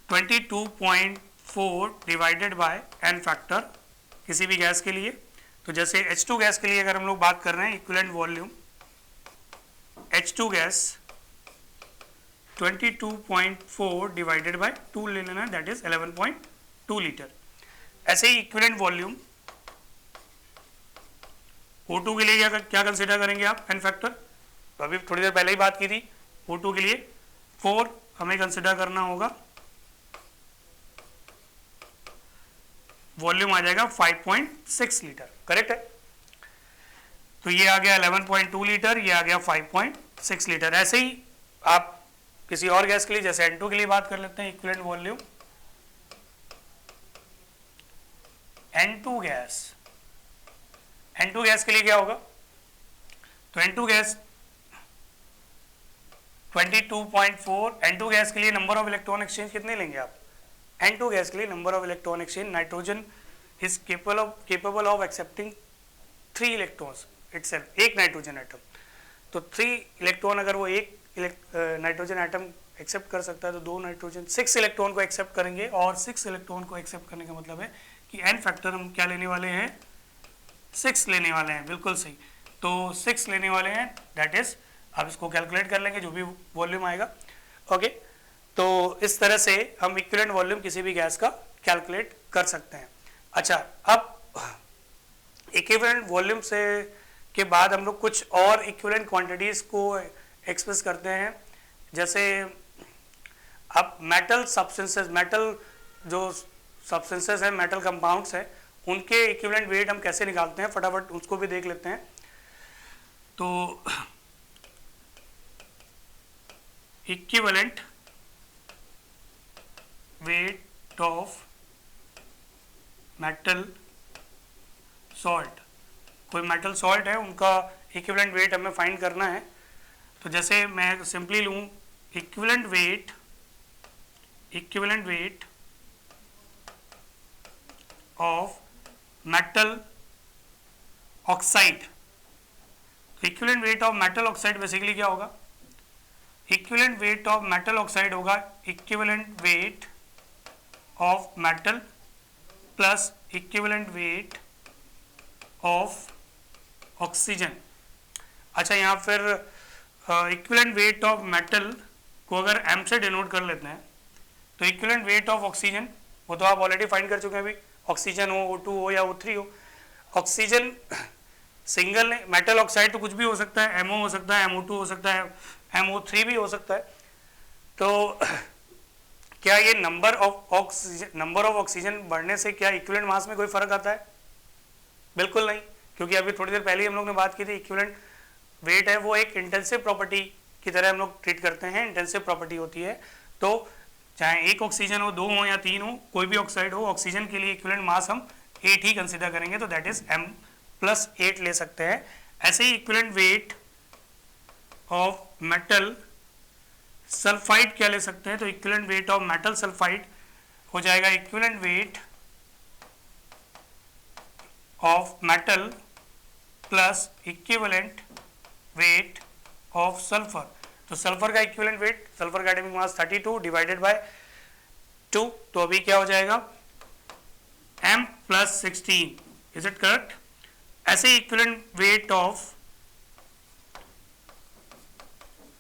22.4 डिवाइडेड बाय एन फैक्टर किसी भी गैस के लिए। तो जैसे H2 गैस के लिए अगर हम लोग बात कर रहे हैं equivalent volume H2 gas 22.4 divided by 2 ले लेना, दैट इज 11.2 लीटर। ऐसे ही इक्विवेलेंट वॉल्यूम O2 के लिए क्या कंसिडर करेंगे आप एन फैक्टर? तो अभी थोड़ी देर पहले ही बात की थी, O2 के लिए 4 हमें कंसिडर करना होगा, वॉल्यूम आ जाएगा 5.6 लीटर, करेक्ट है। तो ये आ गया 11.2 लीटर, ये आ गया 5.6 लीटर। ऐसे ही आप किसी और गैस के लिए जैसे N2 के लिए बात कर लेते हैं, इक्विवेलेंट वॉल्यूम N2 गैस के लिए क्या होगा, तो N2 गैस 22.4, N2 गैस के लिए नंबर ऑफ इलेक्ट्रॉन एक्सचेंज कितने लेंगे आप? N2 गैस के लिए number of electron exchange, nitrogen is capable of accepting 3 electrons itself, एक नाइट्रोजन एटम। तो 3 इलेक्ट्रॉन अगर वो एक नाइट्रोजन एटम एक्सेप्ट कर सकता है तो 2 नाइट्रोजन 6 इलेक्ट्रॉन को एक्सेप्ट करेंगे, और 6 इलेक्ट्रॉन को एक्सेप्ट करने का मतलब है कि एन फैक्टर हम क्या लेने वाले हैं 6 लेने वाले हैं, बिल्कुल सही। तो 6 लेने वाले हैं, दैट इज, आप इसको कैलकुलेट कर लेंगे जो भी वॉल्यूम आएगा। ओके, तो इस तरह से हम इक्विवेलेंट वॉल्यूम किसी भी गैस का कैलकुलेट कर सकते हैं। अच्छा, अब इक्विवेलेंट वॉल्यूम से के बाद हम लोग कुछ और इक्विवेलेंट क्वांटिटीज को एक्सप्रेस करते हैं। जैसे अब मेटल सब्सटेंसेस, मेटल जो सब्सटेंसेस हैं, मेटल कंपाउंड्स हैं, उनके इक्विवेलेंट वेट हम कैसे निकालते हैं, फटाफट उसको भी देख लेते हैं। तो equivalent weight of metal salt, कोई मेटल सॉल्ट है, उनका इक्विवेलेंट वेट हमें फाइंड करना है। तो जैसे मैं सिंपली लूँ equivalent weight of metal oxide. तो equivalent weight of metal oxide basically क्या होगा, equivalent weight of metal oxide होगा equivalent weight of metal plus equivalent weight of oxygen. अच्छा, यहाँ फिर इक्विवेलेंट वेट ऑफ मेटल को अगर m से डिनोट कर लेते हैं, तो इक्विवेलेंट वेट ऑफ ऑक्सीजन वो तो आप ऑलरेडी फाइंड कर चुके हैं अभी, ऑक्सीजन हो, O2 हो या O3 हो। ऑक्सीजन सिंगल मेटल ऑक्साइड तो कुछ भी हो सकता है, MO हो सकता है, MO2 हो सकता है, MO3 भी हो सकता है। तो क्या ये नंबर ऑफ ऑक्सीजन बढ़ने से क्या इक्विवेलेंट मास में कोई फर्क आता है? बिल्कुल नहीं, क्योंकि अभी थोड़ी देर पहले ही हम लोग ने बात की थी इक्विवेलेंट वेट है वो एक इंटेंसिव प्रॉपर्टी की तरह हम लोग ट्रीट करते हैं, इंटेंसिव प्रॉपर्टी होती है। तो चाहे एक ऑक्सीजन हो, 2 हो या 3 हो, कोई भी ऑक्साइड हो, ऑक्सीजन के लिए इक्विवेलेंट मास हम 8 ही कंसिडर करेंगे, तो दैट इज m+8 ले सकते हैं। ऐसे ही equivalent weight of metal sulphide क्या ले सकते हैं, तो equivalent weight of metal sulphide हो जाएगा equivalent weight of metal plus equivalent weight of sulphur. तो सल्फर का इक्विवेलेंट वेट, सल्फर का एटॉमिक मास 32 डिवाइडेड बाय 2, तो अभी क्या हो जाएगा m+16, इज इट करेक्ट? ऐसे equivalent weight of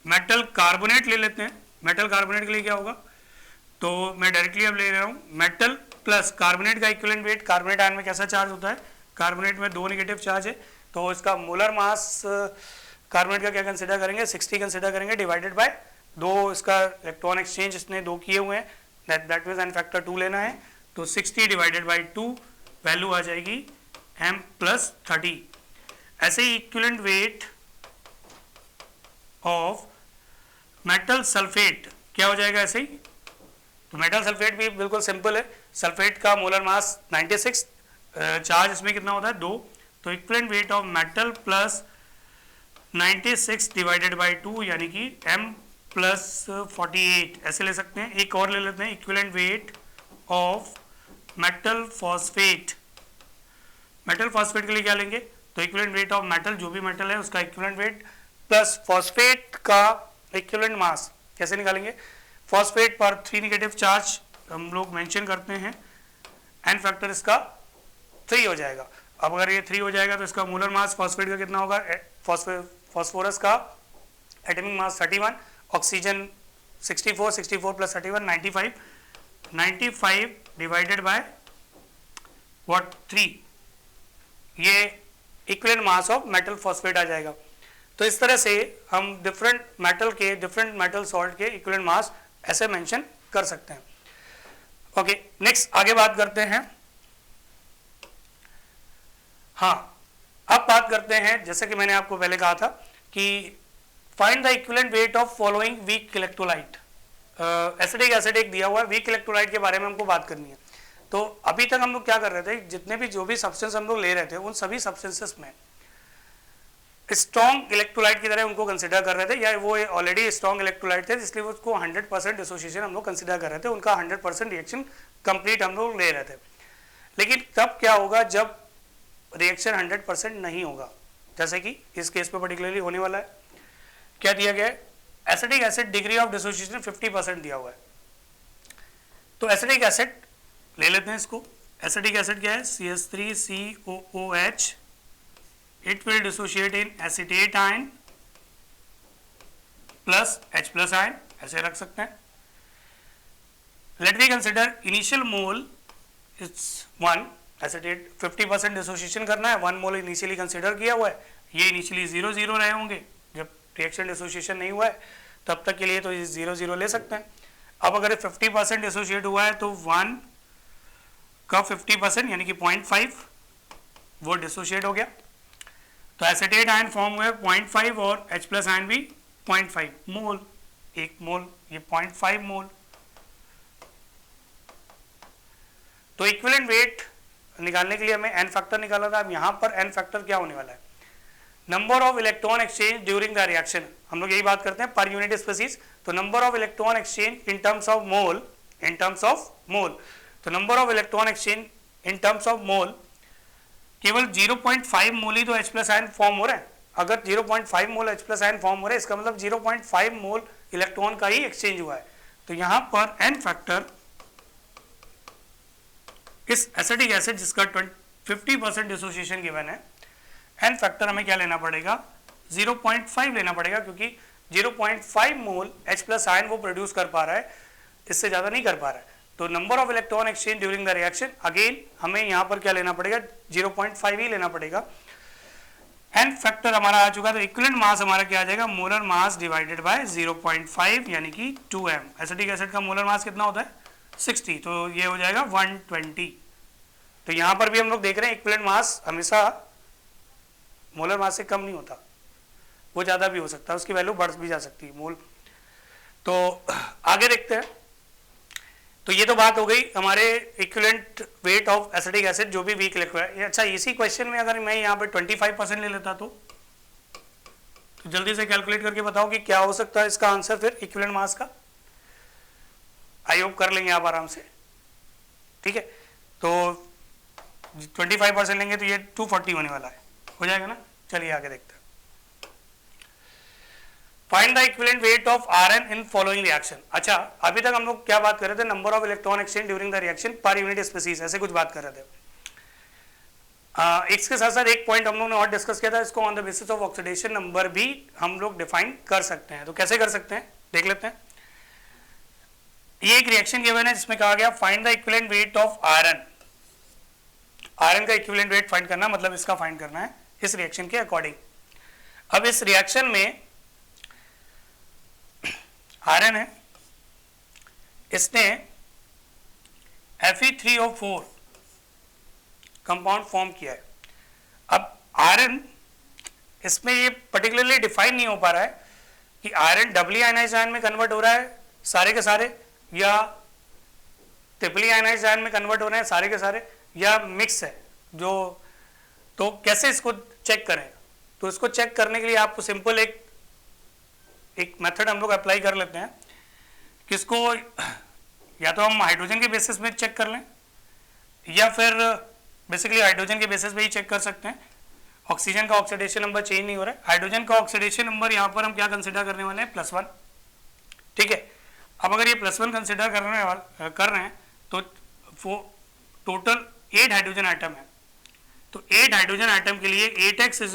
metal carbonate ले लेते हैं। मेटल कार्बोनेट के लिए क्या होगा, तो मैं डायरेक्टली अब ले रहा हूँ मेटल प्लस कार्बोनेट का इक्विवेलेंट वेट। कार्बोनेट आयन में कैसा चार्ज होता है, कार्बोनेट में 2 नेगेटिव चार्ज है, तो इसका मोलर मास कार्बोनेट का क्या कंसिडर करेंगे, 60 कंसिडर करेंगे, डिवाइडेड बाय 2, इसका इलेक्ट्रॉन एक्सचेंज इसने 2 किए हुए हैं, दैट मीन्स एन फैक्टर 2 लेना है, तो 60 डिवाइडेड बाय 2 वैल्यू आ जाएगी m+30। ऐसे ही equivalent weight of metal sulphate क्या हो जाएगा ऐसे ही, तो मेटल सल्फेट भी बिल्कुल सिंपल है, सल्फेट का मोलर मास 96, चार्ज इसमें कितना होता है 2, तो equivalent weight of metal plus 96 divided by 2 यानी कि m+48 ऐसे ले सकते हैं। एक और ले लेते हैं equivalent weight of metal phosphate. Metal phosphate के लिए क्या लेंगे, तो इक्विवेलेंट वेट ऑफ मेटल, जो भी मेटल है उसका इक्विवेलेंट वेट प्लस फॉस्फेट का इक्विवेलेंट मास कैसे निकालेंगे, फॉस्फेट पर 3 नेगेटिव चार्ज हम लोग मेंशन करते हैं, एन फैक्टर इसका 3 हो जाएगा। अब अगर ये 3 हो जाएगा तो इसका मोलर मास फॉस्फेट का कितना होगा, फॉस्फोरस का atomic mass 31, oxygen 64, 64 plus 31 95, 95 divided by what 3, ये equivalent mass of metal phosphate आ जाएगा। तो इस तरह से हम डिफरेंट मेटल सॉल्ट के इक्विवेलेंट मास ऐसे मेंशन कर सकते हैं। ओके, नेक्स्ट आगे बात करते हैं। हाँ, अब बात करते हैं, जैसे कि मैंने आपको पहले कहा था कि find the equivalent weight of following weak electrolyte. Acidic acid एक दिया हुआ है, वीक इलेक्ट्रोलाइट के बारे में हमको बात करनी है। तो अभी तक हम लोग क्या कर रहे थे, जितने भी जो भी सब्सटेंस हम लोग ले रहे थे उन सभी सब्सटेंसेस में स्ट्रॉन्ग इलेक्ट्रोलाइट की तरह उनको कंसिडर कर रहे थे, या वो ऑलरेडी स्ट्रॉन्ग इलेक्ट्रोलाइट थे इसलिए उसको 100% डिसोसिएशन हम लोग कंसिडर कर रहे थे, उनका 100% रिएक्शन कंप्लीट हम लोग ले रहे थे। लेकिन तब क्या होगा जब रिएक्शन 100% नहीं होगा, जैसे कि इस केस पे पर्टिकुलरली होने वाला है। क्या दिया गया है, acidic acid degree of dissociation 50% दिया हुआ है। तो एसिडिक एसिड ले लेते हैं इसको। एसिडिक एसिड क्या है, CH3COOH it will dissociate in acetate ion plus H plus ion, ऐसे रख सकते हैं. Let we consider initial mole it's 1, acetate 50% dissociation करना है, 1 मोल इनिशियली कंसिडर किया हुआ है. ये इनिशियली 0 0 रहे होंगे, जब रिएक्शन डिसोसिएशन नहीं हुआ है तब तक के लिए तो ये 0 0 ले सकते हैं. अब अगर 50% डिसोशिएट हुआ है तो 1 का 50% यानी कि 0.5 वो डिसोशिएट हो गया. तो एसीटेट आयन फॉर्म हुए 0.5 और H प्लस आयन भी 0.5 मोल, 1 मोल, ये 0.5 मोल. तो इक्विवेलेंट वेट निकालने के लिए हमें एन फैक्टर निकाला था. अब यहाँ पर एन फैक्टर क्या होने वाला है? Number of electron exchange during the reaction. हम लोग यही बात करते हैं पर यूनिट स्पीसीज. तो number of electron exchange in terms of mole, in terms of mole. तो number of electron exchange in terms of mole, केवल 0.5 मोल ही तो H प्लस आयन फॉर्म हो रहा है. अगर 0.5 मोल H प्लस आयन फॉर्म हो रहा है इसका मतलब 0.5 मोल इलेक्ट्रॉन का ही एक्सचेंज हुआ है. तो यहाँ पर एन फैक्टर इस एसिटिक एसिड जिसका 50% डिसोसिएशन गिवन है, एन फैक्टर हमें क्या लेना पड़ेगा? 0.5 लेना पड़ेगा, क्योंकि 0.5 मोल H प्लस आयन वो प्रोड्यूस कर पा रहा है, इससे ज़्यादा नहीं कर पा रहा है. तो number of electron exchange during the reaction, again हमें यहाँ पर क्या लेना पड़ेगा? 0.5 ही लेना पड़ेगा. एन फैक्टर हमारा आ चुका है. तो इक्विवेलेंट मास हमारा क्या आ जाएगा? मोलर मास डिवाइडेड बाय 0.5 यानी कि 2m. एसिटिक एसिड का मोलर मास कितना होता है? 60. तो ये हो जाएगा 120. तो यहाँ पर भी हम लोग देख रहे हैं इक्विवेलेंट मास हमेशा मोलर मास से कम नहीं होता, वो ज़्यादा भी हो सकता है, उसकी वैल्यू बढ़ भी जा सकती है मोल. तो आगे देखते हैं. तो ये तो बात हो गई हमारे equivalent weight of acetic acid जो भी वीक लिक्विड है. अच्छा, इसी क्वेश्चन में अगर मैं यहाँ पे 25% ले लेता तो जल्दी से कैलकुलेट करके बताओ कि क्या हो सकता है इसका आंसर फिर इक्विवेलेंट मास का. आई होप कर लेंगे आप आराम से. ठीक है, तो 25% लेंगे तो ये 240 होने वाला है, हो जाएगा ना. चलिए आगे देखते हैं. Find the equivalent weight of Rn in following reaction. अच्छा, अभी तक हम लोग क्या बात कर रहे थे? Number of electron exchange during the reaction पर यूनिट स्पीसीज, ऐसे कुछ बात कर रहे थे. इसके साथ साथ एक पॉइंट हम लोग ने और डिस्कस किया था, इसको on the basis of oxidation number भी हम लोग डिफाइन कर सकते हैं. तो कैसे कर सकते हैं देख लेते हैं. ये एक रिएक्शन गिवन है जिसमें कहा गया find the equivalent weight of Rn. Rn का इक्विवेलेंट वेट फाइंड करना मतलब इसका फाइंड करना है इस रिएक्शन के अकॉर्डिंग. अब इस रिएक्शन में Rn है, इसने Fe3O4 कंपाउंड फॉर्म किया है. अब Rn इसमें ये पर्टिकुलरली डिफाइन नहीं हो पा रहा है कि Rn डबली आयनाइज्ड आयन में कन्वर्ट हो रहा है सारे के सारे, या ट्रिपली आयनाइज्ड आयन में कन्वर्ट हो रहे हैं सारे के सारे, या मिक्स है जो. तो कैसे इसको चेक करें? तो इसको चेक करने के लिए आपको सिंपल एक मेथड हम लोग अप्लाई कर लेते हैं. किसको? या तो हम हाइड्रोजन के बेसिस में चेक कर लें, या फिर बेसिकली हाइड्रोजन के बेसिस पे ही चेक कर सकते हैं. ऑक्सीजन का ऑक्सीडेशन नंबर चेंज नहीं हो रहा है. हाइड्रोजन का ऑक्सीडेशन नंबर यहाँ पर हम क्या कंसिडर करने वाले हैं? +1. ठीक है. अब अगर ये +1 कंसिडर कर रहे हैं तो टोटल 8 हाइड्रोजन आइटम है. तो 8 हाइड्रोजन आइटम के लिए 8x =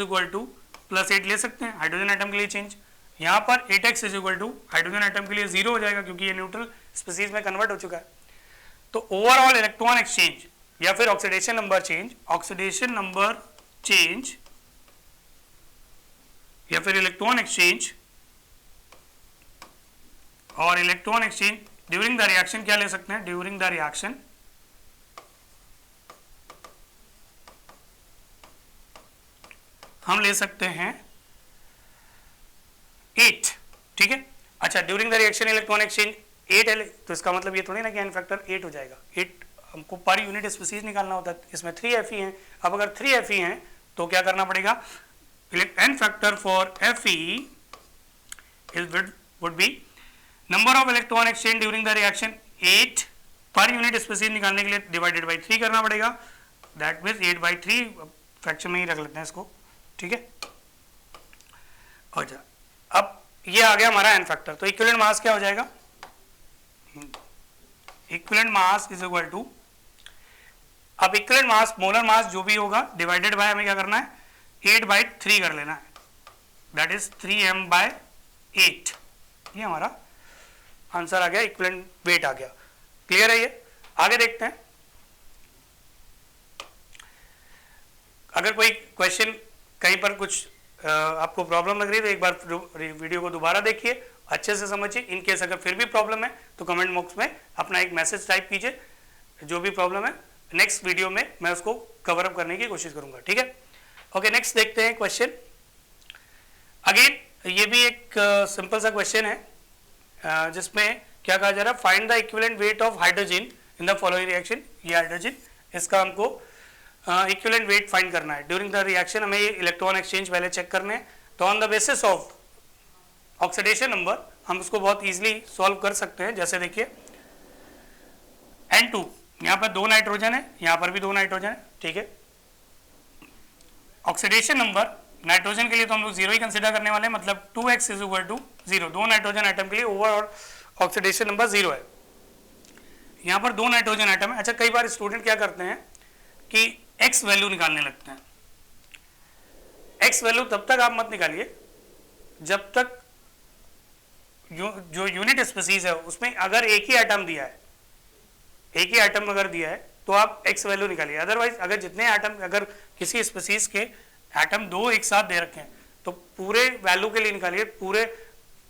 +8 ले सकते हैं हाइड्रोजन आइटम के लिए चेंज. यहाँ पर 8x = हाइड्रोजन आइटम के लिए 0 हो जाएगा क्योंकि ये न्यूट्रल स्पीसीज में कन्वर्ट हो चुका है. तो ओवरऑल इलेक्ट्रॉन एक्सचेंज या फिर ऑक्सीडेशन नंबर चेंज, या फिर इलेक्ट्रॉन एक्सचेंज और electron exchange during the reaction क्या ले सकते हैं? ड्यूरिंग द रिएक्शन हम ले सकते हैं 8. ठीक है. अच्छा, during the reaction electron exchange 8 है, तो इसका मतलब ये थोड़ी ना कि एन फैक्टर 8 हो जाएगा. 8 हमको पर यूनिट स्पीसीज निकालना होता है, इसमें 3 Fe हैं. अब अगर 3 Fe हैं तो क्या करना पड़ेगा? N factor for Fe would be number of electron exchange during the reaction 8 per unit species निकालने के लिए डिवाइडेड बाई 3 करना पड़ेगा. दैट मीन्स 8/3 फ्रैक्शन में ही रख लेते हैं इसको. ठीक है. अच्छा, अब ये आ गया हमारा एन फैक्टर. तो इक्विवेलेंट मास क्या हो जाएगा? इक्विवेलेंट मास = अब इक्विवेलेंट मास मोलर मास जो भी होगा डिवाइडेड बाय हमें क्या करना है? 8/3 कर लेना है, दैट इज 3m/8। ये हमारा आंसर आ गया, इक्विवेलेंट वेट आ गया। क्लियर है ये? आगे देखते हैं। अगर कोई क्वेश्चन कहीं पर कुछ आपको प्रॉब्लम लग रही है तो एक बार वीडियो को दोबारा देखिए, अच्छे से समझिए। इन केस अगर फिर भी प्रॉब्लम है तो कमेंट बॉक्स में अपना एक मैसेज टाइप कीजिए, जो भी प्रॉब्लम है नेक्स्ट वीडियो में मैं उसको कवर अप करने की कोशिश करूंगा, ठीक है? ओके, नेक्स्ट देखते हैं क्वेश्चन। अगेन ये भी एक सिंपल सा क्वेश्चन है, जिसमें क्या कहा जा रहा है, find the equivalent weight of hydrogen in the following reaction. ये हाइड्रोजन, इसका हमको इक्विवेलेंट वेट फाइंड करना है ड्यूरिंग द रिएक्शन। हमें ये इलेक्ट्रॉन एक्सचेंज पहले चेक करने हैं। तो on the basis of oxidation number हम उसको बहुत इजीली सॉल्व कर सकते हैं। जैसे देखिए N2, यहाँ पर 2 नाइट्रोजन है, यहाँ पर भी 2 नाइट्रोजन है, ठीक है। ऑक्सीडेशन नंबर नाइट्रोजन के लिए तो हम लोग 0 ही कंसिडर करने वाले हैं, मतलब 2x is equal to 0। 2 nitrogen atom के लिए ओवरऑल ऑक्सीडेशन नंबर 0 है। यहाँ पर 2 नाइट्रोजन आइटम है। अच्छा, कई बार स्टूडेंट क्या करते हैं कि x वैल्यू निकालने लगते हैं। x वैल्यू तब तक आप मत निकालिए जब तक जो यूनिट स्पीसीज है उसमें अगर एक ही आइटम दिया है, एक ही आइटम अगर दिया है तो आप x वैल्यू निकालिए। अदरवाइज अगर जितने आइटम, अगर किसी स्पीसीज के एटम 2 एक साथ दे रखे हैं तो पूरे वैल्यू के लिए निकालिए, पूरे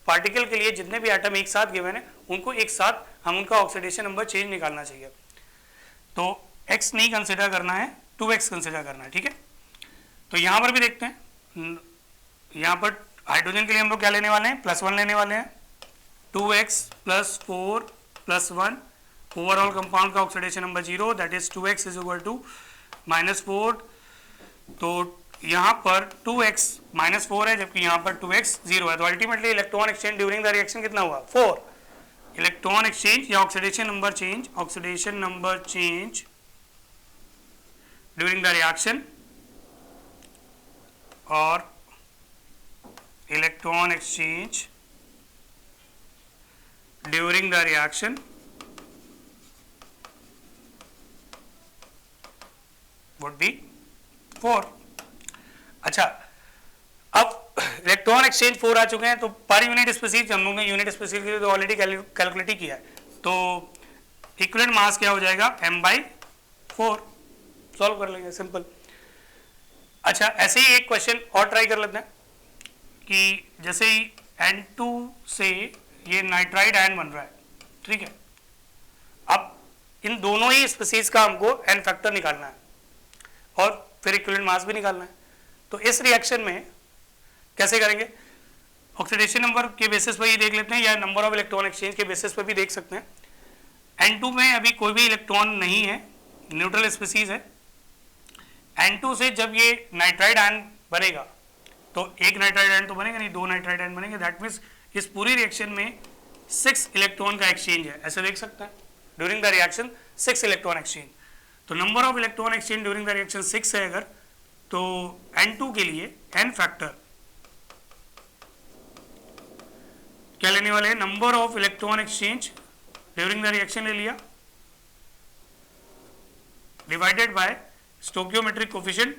पार्टिकल के लिए जितने भी आइटम एक साथ गिवन है उनको एक साथ हम उनका ऑक्सीडेशन नंबर चेंज निकालना चाहिए। तो x नहीं कंसिडर करना है, 2x कंसिडर करना है, ठीक है। तो यहाँ पर भी देखते हैं, यहाँ पर हाइड्रोजन के लिए हम लोग क्या लेने वाले हैं, +1 लेने वाले हैं। 2x + 4 + 1, ओवरऑल कंपाउंड का oxidation number 0, that is 2x is equal to -4। तो यहाँ पर 2x -4 है, जबकि यहाँ पर 2x 0 है। तो ultimately electron exchange during the reaction कितना हुआ, 4। इलेक्ट्रॉन एक्सचेंज या oxidation number change during the reaction और electron exchange during the reaction would be 4। अच्छा, अब इलेक्ट्रॉन एक्सचेंज 4 आ चुके हैं, तो पर यूनिट स्पीसीज हम लोग ने यूनिट स्पीसीज के लिए तो ऑलरेडी कैलकुलेट किया है। तो इक्विवेलेंट मास क्या हो जाएगा, m/4। सॉल्व कर लेंगे, सिंपल। अच्छा, ऐसे ही एक क्वेश्चन और ट्राई कर लेते हैं कि जैसे ही N2 से ये नाइट्राइड आयन बन रहा है, ठीक है। अब इन दोनों ही स्पीसीज का हमको n फैक्टर निकालना है और फिर इक्विवेलेंट मास भी निकालना है। तो इस रिएक्शन में कैसे करेंगे, ऑक्सीडेशन नंबर के बेसिस पर ही देख लेते हैं या नंबर ऑफ इलेक्ट्रॉन एक्सचेंज के बेसिस पर भी देख सकते हैं। N2 में अभी कोई भी इलेक्ट्रॉन नहीं है, न्यूट्रल स्पीसीज है। N2 से जब ये नाइट्राइड आयन बनेगा तो एक नाइट्राइड आयन तो बनेगा नहीं, 2 नाइट्राइड आयन बनेंगे। दैट मीन्स इस पूरी रिएक्शन में 6 इलेक्ट्रॉन का एक्सचेंज है, ऐसे देख सकते हैं। During the reaction 6 electron exchange. तो number of electron exchange during the reaction 6 है अगर, तो N2 के लिए n फैक्टर क्या लेने वाले हैं, number of electron exchange during the reaction ले लिया, divided by stoichiometric coefficient.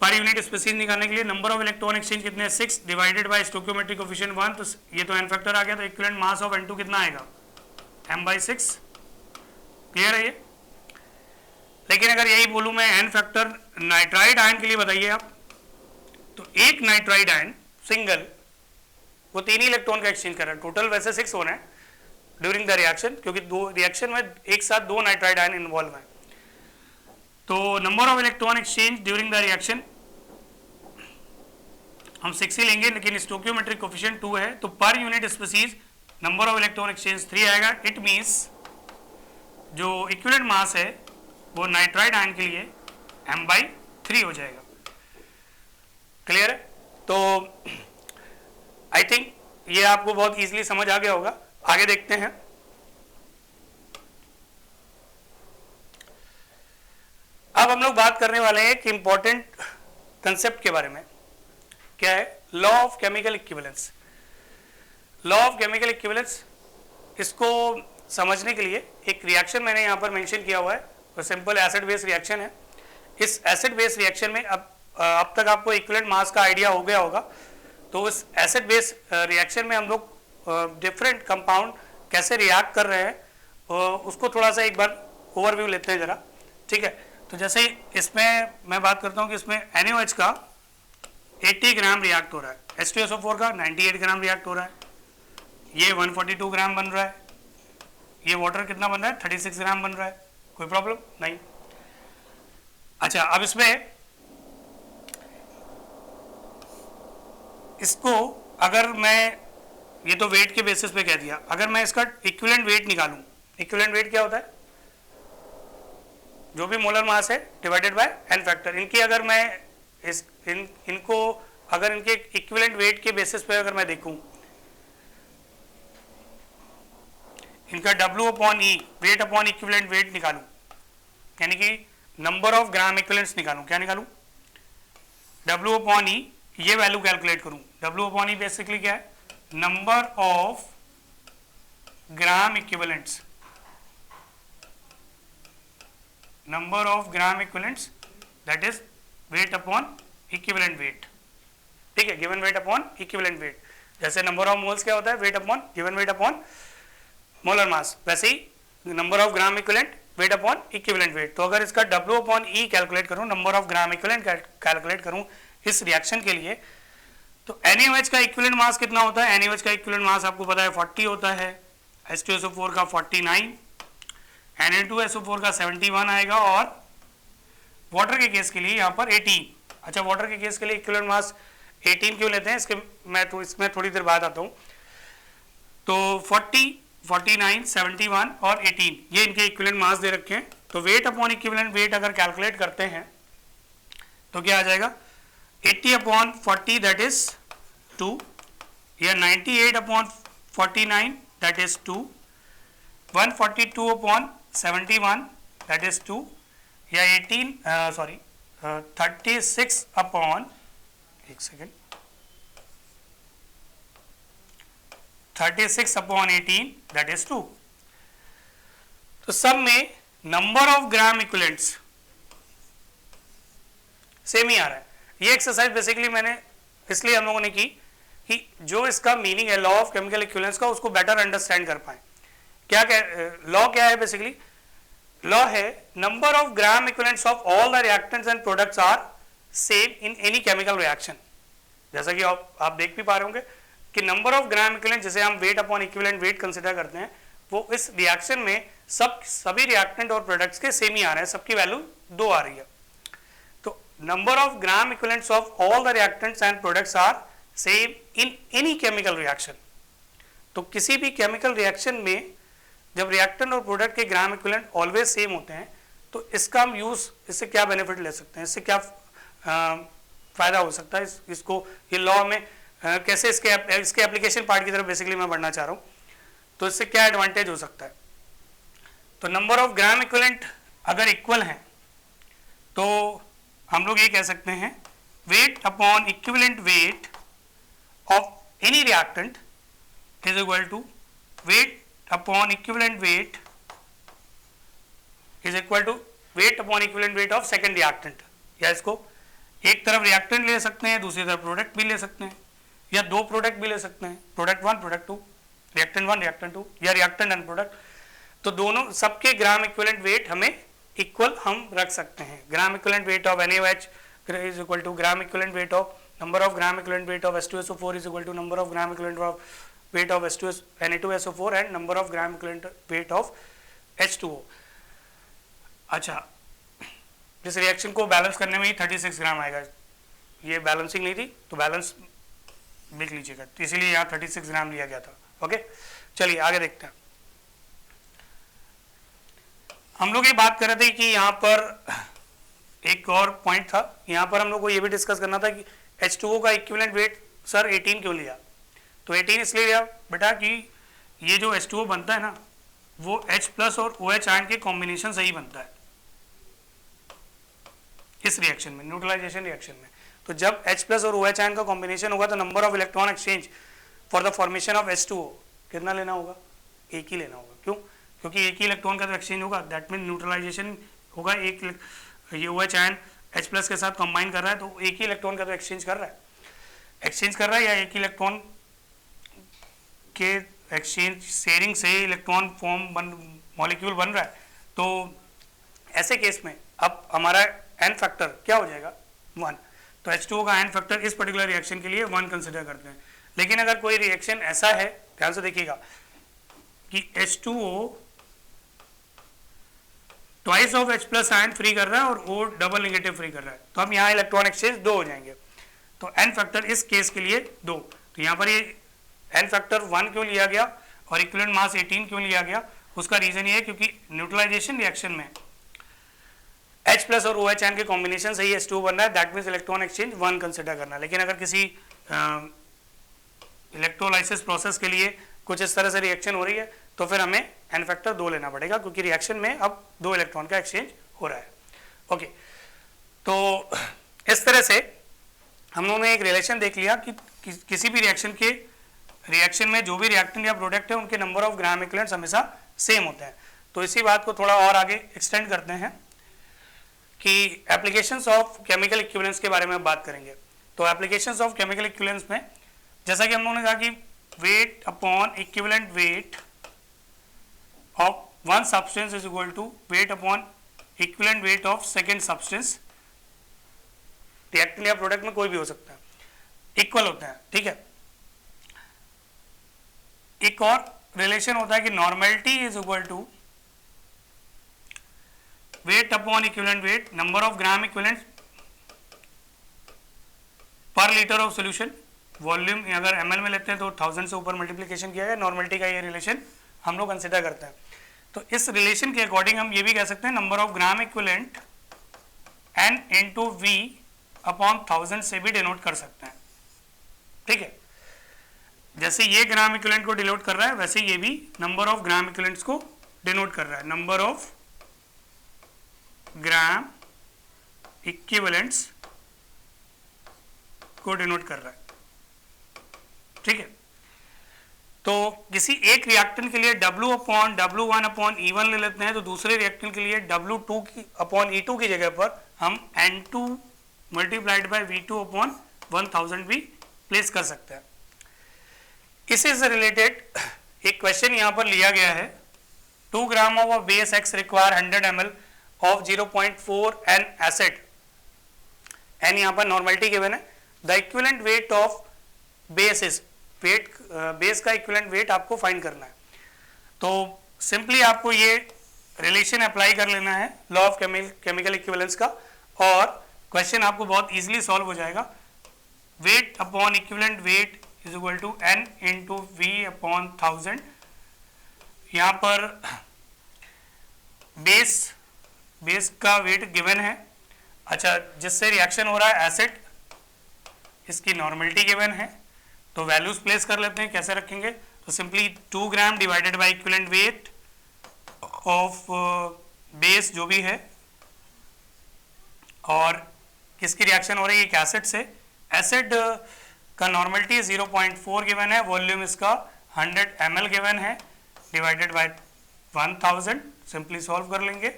Per unit species निकालने के लिए नंबर ऑफ इलेक्ट्रॉन एक्सचेंज कितने हैं, 6 डिवाइडेड बाय स्टोकियोमेट्रिक कोफिशिएंट 1। तो ये तो n फैक्टर आ गया, तो इक्विवेलेंट मास ऑफ N2 कितना आएगा, m/6। क्लियर है ये? लेकिन अगर यही बोलूं मैं n फैक्टर नाइट्राइड आयन के लिए बताइए आप, तो एक नाइट्राइड आयन सिंगल वो 3 ही इलेक्ट्रॉन का एक्सचेंज कर रहा है। टोटल वैसे 6 होना है ड्यूरिंग द रिएक्शन, क्योंकि दो रिएक्शन में एक साथ 2 नाइट्राइड आयन इन्वॉल्व हैं। तो number of electron exchange during the reaction हम 6 ही लेंगे, लेकिन स्टोकियोमेट्रिक कोफिशिएंट 2 है, तो पर unit species number of electron exchange 3 आएगा। इट मींस जो इक्विवेलेंट मास है वो नाइट्राइड आयन के लिए m/3 हो जाएगा। क्लियर है? तो आई थिंक ये आपको बहुत इजीली समझ आ गया होगा। आगे देखते हैं। अब हम लोग बात करने वाले हैं एक इंपॉर्टेंट कंसेप्ट के बारे में। क्या है? Law of chemical equivalence. Law of chemical equivalence, इसको समझने के लिए एक रिएक्शन मैंने यहां पर मेंशन किया हुआ है, वो सिंपल एसिड बेस रिएक्शन है। इस एसिड बेस रिएक्शन में अब अब तक आपको इक्विवेलेंट मास का आइडिया हो गया होगा। तो इस एसिड बेस रिएक्शन में हम लोग डिफरेंट कंपाउंड कैसे रिएक्ट कर रहे हैं उसको थोड़ा सा एक बार ओवरव्यू लेते हैं जरा, ठीक है। तो जैसे इसमें मैं बात करता हूँ कि इसमें NaOH का 80 ग्राम रिएक्ट हो रहा है, H2SO4 का 98 ग्राम रिएक्ट हो रहा है, ये 142 ग्राम बन रहा है, ये वाटर कितना बन रहा है 36 ग्राम बन रहा है, कोई प्रॉब्लम नहीं। अच्छा, अब इसमें इसको अगर मैं, ये तो वेट के बेसिस पे कह दिया, अगर मैं इसका इक्विवेलेंट वेट निकालूं, इक्विवेलेंट वेट क्या होता है, जो भी मोलर मास है डिवाइडेड बाय n फैक्टर। इनकी अगर मैं इनको अगर इनके इक्विवेलेंट वेट के बेसिस पे अगर मैं देखूं, इनका W/E wait upon equivalent wait निकालूं, यानी कि नंबर ऑफ ग्राम इक्विवेलेंट्स निकालूं, क्या निकालूं, W/E, ये वैल्यू कैलकुलेट करूं। W/E बेसिकली क्या है, number of gram equivalents, number of gram equivalents that is weight upon equivalent weight, ठीक है, given weight upon equivalent weight. जैसे नंबर ऑफ मोल्स क्या होता है, weight upon given weight upon molar mass, वैसे ही number of gram equivalent weight upon equivalent weight. तो अगर इसका W/E कैलकुलेट करूं, number of gram equivalent calculate करूं इस रिएक्शन के लिए, तो NaOH का इक्विवेलेंट मास कितना होता है, NaOH का इक्विवेलेंट मास आपको पता है 40 होता है, H2SO4 का 49, Na2SO4 का 71 आएगा, और वाटर के केस के लिए यहाँ पर 18। अच्छा, वाटर के केस के लिए इक्विवेलेंट मास 18 क्यों लेते हैं, इसमें थोड़ी देर बाद आता हूँ। तो 40, 49, 71 और 18 ये इनके इक्विवेलेंट मास दे रखे हैं। तो वेट अपॉन इक्विवेलेंट वेट अगर कैलकुलेट करते हैं तो क्या आ जाएगा, 80/40 दैट इज 2, या 98/49 दैट इज 2, 142/71 दैट इज 2, या 36 अपॉन 18 दैट इज 2। तो सब में number of gram equivalents same ही आ रहा है। ये एक्सरसाइज बेसिकली मैंने इसलिए हम लोगों ने की कि जो इसका मीनिंग है लॉ ऑफ केमिकल इक्विवेलेंस का, उसको बेटर अंडरस्टैंड कर पाए। लॉ क्या है, बेसिकली लॉ है number of gram equivalents of all the reactants and products are same in any chemical reaction. जैसा कि आप देख भी पा रहे होंगे कि नंबर ऑफ ग्राम इक्विवेलेंट जिसे हम wait upon equivalent wait consider करते हैं, वो इस रिएक्शन में सभी रिएक्टेंट और प्रोडक्ट्स के सेम ही आ रहे हैं, सबकी वैल्यू 2 आ रही है। तो number of gram equivalents of all the reactants and products are same in any chemical reaction. तो किसी भी केमिकल रिएक्शन में जब रिएक्टेंट और प्रोडक्ट के ग्राम इक्विवेलेंट ऑलवेज सेम होते हैं, तो इसका हम यूज, इससे क्या बेनिफिट ले सकते हैं, इससे क्या फायदा हो सकता है, इसको ये लॉ में कैसे इसके एप्लीकेशन पार्ट की तरफ बेसिकली मैं बढ़ना चाह रहा हूँ। तो इससे क्या एडवांटेज हो सकता है, तो नंबर ऑफ ग्राम इक्विवेलेंट अगर इक्वल हैं तो हम लोग ये कह सकते हैं weight upon equivalent weight of any reactant is equal to weight upon equivalent weight is equal to weight upon equivalent weight of second reactant. या इसको एक तरफ रिएक्टेंट ले सकते हैं, दूसरी तरफ प्रोडक्ट भी ले सकते हैं, या 2 प्रोडक्ट भी ले सकते हैं, प्रोडक्ट 1 प्रोडक्ट 2, रिएक्टेंट 1 रिएक्टेंट 2, या रिएक्टेंट एंड प्रोडक्ट। तो दोनों सबके ग्राम इक्विवेलेंट वेट हमें इक्वल हम रख सकते हैं। Gram equivalent weight of NaOH is equal to gram equivalent weight of number of gram equivalent weight of H2SO4 is equal to number of gram equivalent of weight of Na2SO4 and number of gram equivalent weight of H2O। अच्छा, इस reaction को balance करने में ही 36 ग्राम आएगा। ये balancing नहीं थी तो बैलेंस लिख लीजिएगा, तो इसीलिए यहाँ 36 ग्राम लिया गया था। ओके, चलिए आगे देखते हैं। हम लोग ये बात कर रहे थे कि यहाँ पर एक और पॉइंट था, यहाँ पर हम लोग को ये भी डिस्कस करना था कि H2O का इक्विवेलेंट वेट सर 18 क्यों लिया। तो 18 इसलिए लिया बेटा कि ये जो H2O बनता है ना, वो H+ और OH आयन के कॉम्बिनेशन से ही बनता है इस रिएक्शन में, न्यूट्रलाइजेशन रिएक्शन में। तो जब H+ और OH आयन का कॉम्बिनेशन होगा तो number of electron exchange for the formation of H2O कितना लेना होगा, एक ही लेना होगा। क्यों, क्योंकि एक ही इलेक्ट्रॉन का तो एक्सचेंज होगा, दैट मीन न्यूट्रलाइजेशन होगा। एक ये OH आयन H प्लस के साथ कंबाइन कर रहा है तो एक ही इलेक्ट्रॉन का तो एक्सचेंज कर रहा है या एक ही इलेक्ट्रॉन के एक्सचेंज शेयरिंग से इलेक्ट्रॉन मॉलिक्यूल बन रहा है। तो ऐसे केस में अब हमारा एन फैक्टर क्या हो जाएगा 1। तो H2O का एन फैक्टर इस पर्टिकुलर रिएक्शन के लिए 1 कंसिडर करते हैं। लेकिन अगर कोई रिएक्शन ऐसा है, ध्यान से देखिएगा कि H2O twice of H plus ion free कर रहा है और O डबल नेगेटिव फ्री कर रहा है, तो हम यहाँ इलेक्ट्रॉन एक्सचेंज 2 हो जाएंगे। तो एन फैक्टर इस केस के लिए 2। तो यहाँ पर ये एन फैक्टर 1 क्यों लिया गया और इक्विवेलेंट मास 18 क्यों लिया गया, उसका रीजन ये है क्योंकि न्यूट्रलाइजेशन रिएक्शन में H प्लस और OH आयन के कॉम्बिनेशन से ही H2O बन रहा है, that means electron exchange 1 consider करना। लेकिन अगर किसी इलेक्ट्रोलाइसिस प्रोसेस के लिए कुछ इस तरह से रिएक्शन हो रही है तो फिर हमें एन फैक्टर 2 लेना पड़ेगा, क्योंकि रिएक्शन में अब 2 इलेक्ट्रॉन का एक्सचेंज हो रहा है। ओके, तो इस तरह से हम लोगों ने एक रिलेशन देख लिया कि किसी भी रिएक्शन में जो भी रिएक्टेंट या प्रोडक्ट है उनके नंबर ऑफ ग्राम इक्विवेलेंट्स हमेशा सेम होते हैं। तो इसी बात को थोड़ा और आगे एक्सटेंड करते हैं कि एप्लीकेशंस ऑफ केमिकल इक्विवेलेंस के बारे में बात करेंगे। तो एप्लीकेशंस ऑफ केमिकल इक्विवेलेंस में जैसा कि हम लोगों ने कहा कि weight upon equivalent weight of one substance is equal to weight upon equivalent weight of second substance. Reactant या प्रोडक्ट में कोई भी हो सकता है, इक्वल होते हैं, ठीक है। एक और रिलेशन होता है कि normality is equal to weight upon equivalent weight number of gram equivalent per litre of solution. Volume अगर ml में लेते हैं तो 1000 से ऊपर मल्टीप्लिकेशन किया गया, नॉर्मेलिटी का ये रिलेशन हम लोग कंसिडर करते हैं। तो इस रिलेशन के अकॉर्डिंग हम ये भी कह सकते हैं number of gram equivalent n into V upon 1000 से भी डिनोट कर सकते हैं, ठीक है। जैसे ये ग्राम इक्विवेलेंट को डिनोट कर रहा है वैसे ये भी नंबर ऑफ ग्राम इक्विवेलेंट्स को डिनोट कर रहा है, नंबर ऑफ ग्राम इक्विवेलेंट्स को डिनोट कर रहा है, ठीक है। तो किसी एक रिएक्टेंट के लिए W upon W1 upon E1 ले लेते हैं, तो दूसरे रिएक्टेंट के लिए W2 की अपॉन E2 की जगह पर हम N2 multiplied by V2 upon 1000 भी प्लेस कर सकते हैं। इसी से रिलेटेड एक क्वेश्चन यहाँ पर लिया गया है, 2 gram of a base X require 100 ml of 0.4 N acid. N यहाँ पर नॉर्मेलिटी गिवन है। The equivalent weight of base is base का इक्विवेलेंट वेट आपको फाइंड करना है। तो सिंपली आपको ये रिलेशन अप्लाई कर लेना है लॉ ऑफ केमिकल इक्विवेलेंस का, और क्वेश्चन आपको बहुत इजीली सॉल्व हो जाएगा। Weight upon equivalent weight is equal to n into V upon 1000। यहाँ पर बेस का वेट गिवन है, अच्छा, जिससे रिएक्शन हो रहा है एसिड, इसकी नॉर्मेलिटी गिवन है। तो वैल्यूज प्लेस कर लेते हैं, कैसे रखेंगे, तो simply 2 gram divided by equivalent weight of base जो भी है, और किसकी रिएक्शन हो रही है, एक एसिड से। एसिड का नॉर्मेलिटी 0.4 गिवन है, वॉल्यूम इसका 100 ml गिवन है, डिवाइडेड बाय 1000, सिंपली सॉल्व कर लेंगे।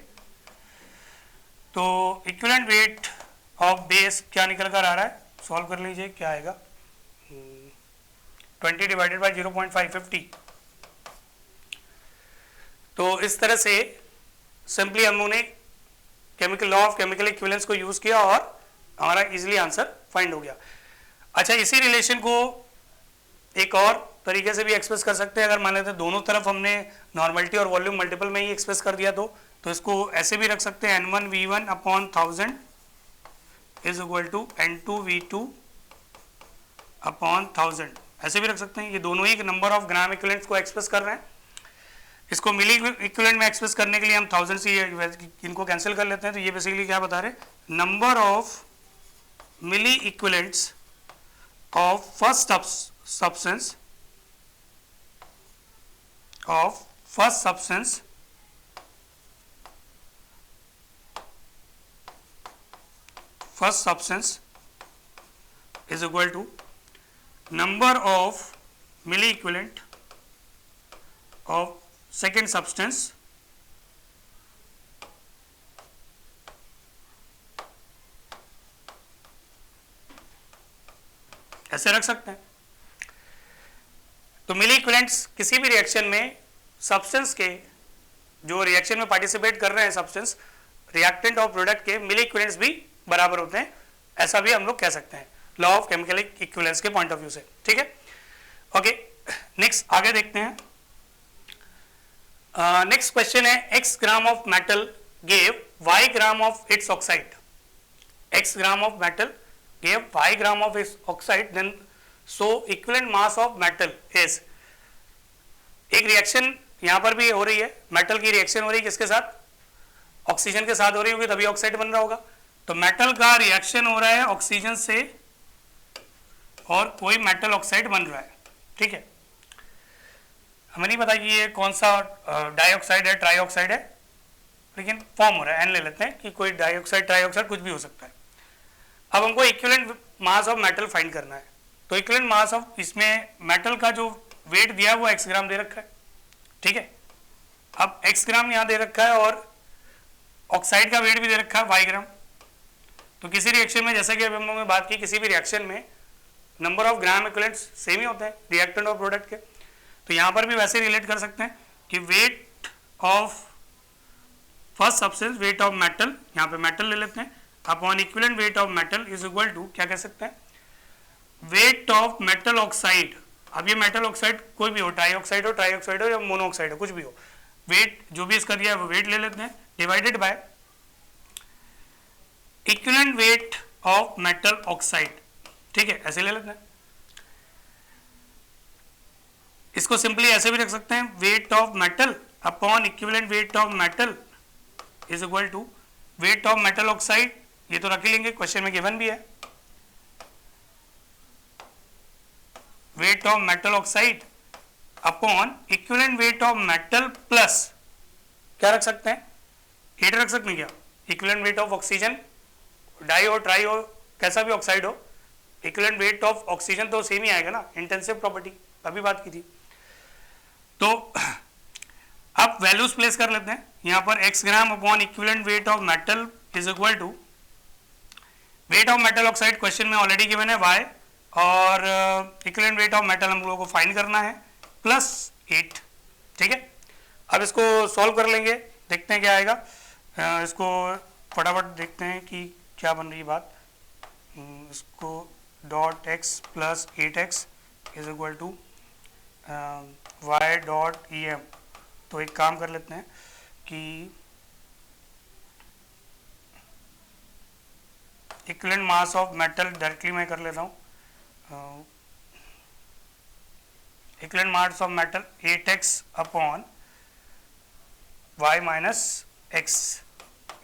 तो इक्विवेलेंट वेट ऑफ बेस क्या निकल कर आ रहा है, सॉल्व कर लीजिए, क्या आएगा, 20 डिवाइडेड बाय 0.550। तो इस तरह से सिंपली हम लोगों ने chemical law of chemical equivalence को यूज किया और हमारा इजीली आंसर फाइंड हो गया। अच्छा, इसी रिलेशन को एक और तरीके से भी एक्सप्रेस कर सकते हैं। अगर मान लेते हैं दोनों तरफ हमने नॉर्मेलिटी और वॉल्यूम मल्टीपल में ही एक्सप्रेस कर दिया तो इसको ऐसे भी रख सकते हैं, n1 v1 upon 1000 is equal to n2 v2 upon 1000, ऐसे भी रख सकते हैं। ये दोनों ही नंबर ऑफ ग्राम इक्विवेलेंट्स को एक्सप्रेस कर रहे हैं। इसको मिली इक्विवेलेंट में एक्सप्रेस करने के लिए हम 1000 से इनको कैंसिल कर लेते हैं। तो ये बेसिकली क्या बता रहे हैं, number of milli equivalents of first substance is equal to number of milli equivalent of second substance ऐसे रख सकते हैं। तो मिली इक्विवेलेंट्स किसी भी रिएक्शन में सब्सटेंस के जो रिएक्शन में पार्टिसिपेट कर रहे हैं सब्सटेंस रिएक्टेंट और प्रोडक्ट के मिली इक्विवेलेंट्स भी बराबर होते हैं, ऐसा भी हम लोग कह सकते हैं लॉ ऑफ केमिकल इक्विवेलेंस के पॉइंट ऑफ व्यू से। ठीक है, ओके, नेक्स्ट आगे देखते हैं। नेक्स्ट क्वेश्चन है x gram of metal gave y gram of its oxide. x gram of metal gave y gram of its oxide, then so equivalent mass of metal is. एक reaction यहां पर भी हो रही है, मेटल की reaction हो रही है किसके साथ? ऑक्सीजन के साथ हो रही होगी, तभी ऑक्साइड बन रहा होगा। तो मेटल का रिएक्शन हो रहा है ऑक्सीजन से और कोई मेटल ऑक्साइड बन रहा है। ठीक है, हमें नहीं पता कि ये कौन सा डाइऑक्साइड है ट्राइऑक्साइड है, लेकिन फॉर्म हो रहा है, एन ले लेते हैं कि कोई डाइऑक्साइड ट्राइऑक्साइड कुछ भी हो सकता है। अब हमको equivalent mass of metal find करना है। तो इक्विवेलेंट मास ऑफ, इसमें मेटल का जो वेट दिया है वो x ग्राम दे रखा है। ठीक है, अब x ग्राम यहाँ दे रखा है और ऑक्साइड का वेट भी दे रखा है y ग्राम। तो किसी रिएक्शन में, जैसा कि अभी हम लोगों ने बात की, किसी भी रिएक्शन में number of gram equivalents same ही होते हैं रिएक्टेंट और प्रोडक्ट के। तो यहाँ पर भी वैसे रिलेट कर सकते हैं कि weight of first substance, weight of metal, यहाँ पे मेटल ले लेते हैं, upon equivalent weight of metal is equal to क्या कह सकते हैं, वेट ऑफ मेटल ऑक्साइड। अब ये मेटल ऑक्साइड कोई भी हो, ट्राइऑक्साइड हो या मोनोऑक्साइड हो, कुछ भी हो, वेट जो भी इसका दिया है वो वेट ले लेते हैं, divided by equivalent weight of metal oxide. ठीक है, ऐसे ले लेते हैं। इसको सिंपली ऐसे भी रख सकते हैं, weight of metal upon equivalent weight of metal is equal to weight of metal oxide. ये तो रख ही लेंगे, क्वेश्चन में गिवन भी है, weight of metal oxide upon equivalent weight of metal plus क्या रख सकते हैं, 8 रख सकते हैं क्या, equivalent weight of oxygen, di हो ट्राई हो कैसा भी ऑक्साइड हो, इक्विवेलेंट वेट ऑफ ऑक्सीजन तो सेम ही आएगा ना, इंटेंसिव प्रॉपर्टी अभी बात की थी। तो अब वैल्यूज प्लेस कर लेते हैं यहां पर, x gram upon equivalent weight of metal is equal to weight of metal oxide, question में ऑलरेडी गिवन है y, और इक्विवेलेंट वेट ऑफ मेटल हम लोगों को फाइंड करना है प्लस 8। ठीक है, अब इसको सॉल्व कर लेंगे, देखते हैं क्या आएगा। इसको फटाफट देखते हैं कि क्या बन रही है बात। इसको dot x plus 8x is equal to y dot em। तो एक काम कर लेते हैं कि equivalent mass of metal directly मैं कर लेता हूँ, equivalent mass of metal 8x upon y minus x,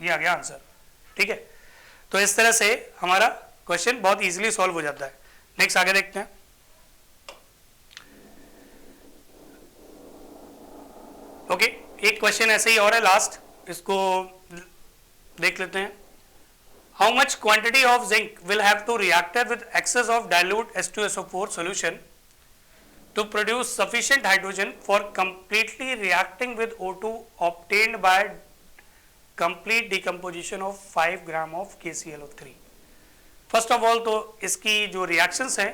ये आ गया आंसर। ठीक है, तो इस तरह से हमारा क्वेश्चन बहुत इजीली सॉल्व हो जाता है। नेक्स्ट आगे देखते हैं। ओके, एक क्वेश्चन ऐसे ही और है लास्ट, इसको देख लेते हैं। How much quantity of zinc will have to react with excess of dilute H2SO4 solution to produce sufficient hydrogen for completely reacting with O2 obtained by complete decomposition of 5 gram of KClO3। First of all तो इसकी जो reactions हैं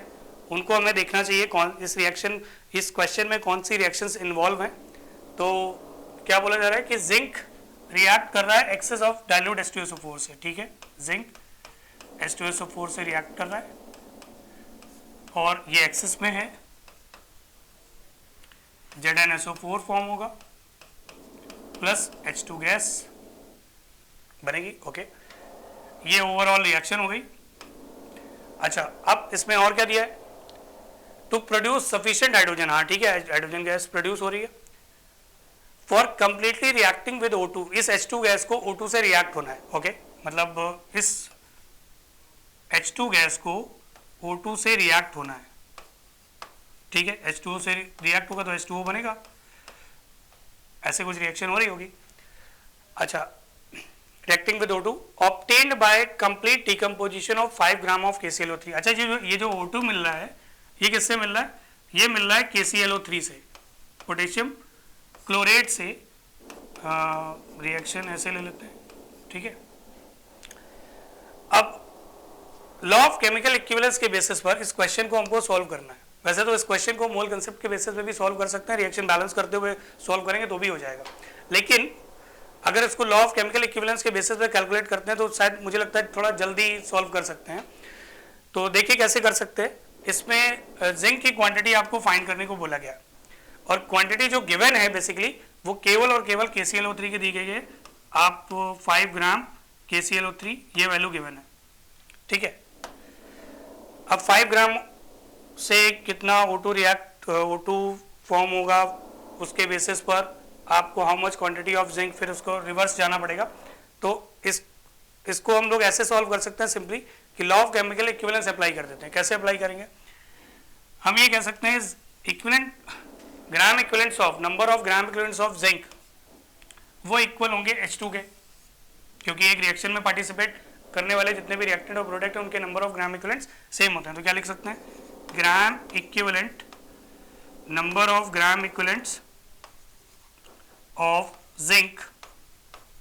उनको हमें देखना चाहिए, कौन इस रिएक्शन, इस क्वेश्चन में कौन सी रिएक्शंस इन्वॉल्व हैं। तो क्या बोला जा रहा है कि जिंक रिएक्ट कर रहा है एक्सेस ऑफ डाइल्यूट H2SO4 से। ठीक है, जिंक H2SO4 से रिएक्ट कर रहा है और ये एक्सेस में है, ZnSO4 फॉर्म होगा प्लस H2 गैस बनेगी। ओके, ये ओवरऑल रिएक्शन हो गई। अच्छा, अब इसमें और क्या दिया है, टू प्रोड्यूस सफिशिएंट हाइड्रोजन। हाँ ठीक है, हाइड्रोजन गैस प्रोड्यूस हो रही है for completely reacting with O2। इस H2 गैस को O2 से रिएक्ट होना है। ओके, मतलब इस H2 गैस को O2 से रिएक्ट होना है। ठीक है, H2O से रिएक्ट होगा तो H2O बनेगा, ऐसे कुछ रिएक्शन हो रही होगी। अच्छा, reacting with O2 obtained by complete decomposition of 5 gram of KClO3। अच्छा, ये जो O2 मिल रहा है ये किससे मिल रहा है, ये मिल रहा है KClO3 से, पोटेशियम क्लोरेट से। रिएक्शन ऐसे ले लेते हैं। ठीक है, अब लॉ ऑफ केमिकल इक्विवेलेंस के बेसिस पर इस क्वेश्चन को हमको सॉल्व करना है। वैसे तो इस क्वेश्चन को मोल कंसेप्ट के बेसिस पे भी सॉल्व कर सकते हैं, रिएक्शन बैलेंस करते हुए सॉल्व करेंगे तो भी हो जाएगा, लेकिन अगर इसको लॉ ऑफ केमिकल इक्विवेलेंस के बेसिस पे कैलकुलेट करते हैं तो शायद मुझे लगता है थोड़ा जल्दी सॉल्व कर सकते हैं। तो देखिए कैसे कर सकते हैं। इसमें जिंक की क्वांटिटी आपको फाइंड करने को बोला गया और क्वांटिटी जो गिवन है बेसिकली वो केवल और केवल KClO3 की दी गई है। आप 5 ग्राम KClO3 ये वैल्यू गिवन है, ठीक है। अब 5 ग्राम से कितना O2 फॉर्म होगा उसके बेसिस पर आपको how much quantity of zinc, फिर उसको रिवर्स जाना पड़ेगा। तो इसको हम लोग ऐसे सॉल्व कर सकते हैं सिंपली कि law of chemical equivalence apply कर देते हैं। कैसे अप्लाई करेंगे, हम ये कह सकते हैं equivalent gram equivalents of number of gram equivalents of zinc वो इक्वल होंगे H2 के, क्योंकि एक रिएक्शन में पार्टिसिपेट करने वाले जितने भी रिएक्टेंट और प्रोडक्ट हैं उनके number of gram equivalents same होते हैं। तो क्या लिख सकते हैं, gram equivalent number of gram equivalents of zinc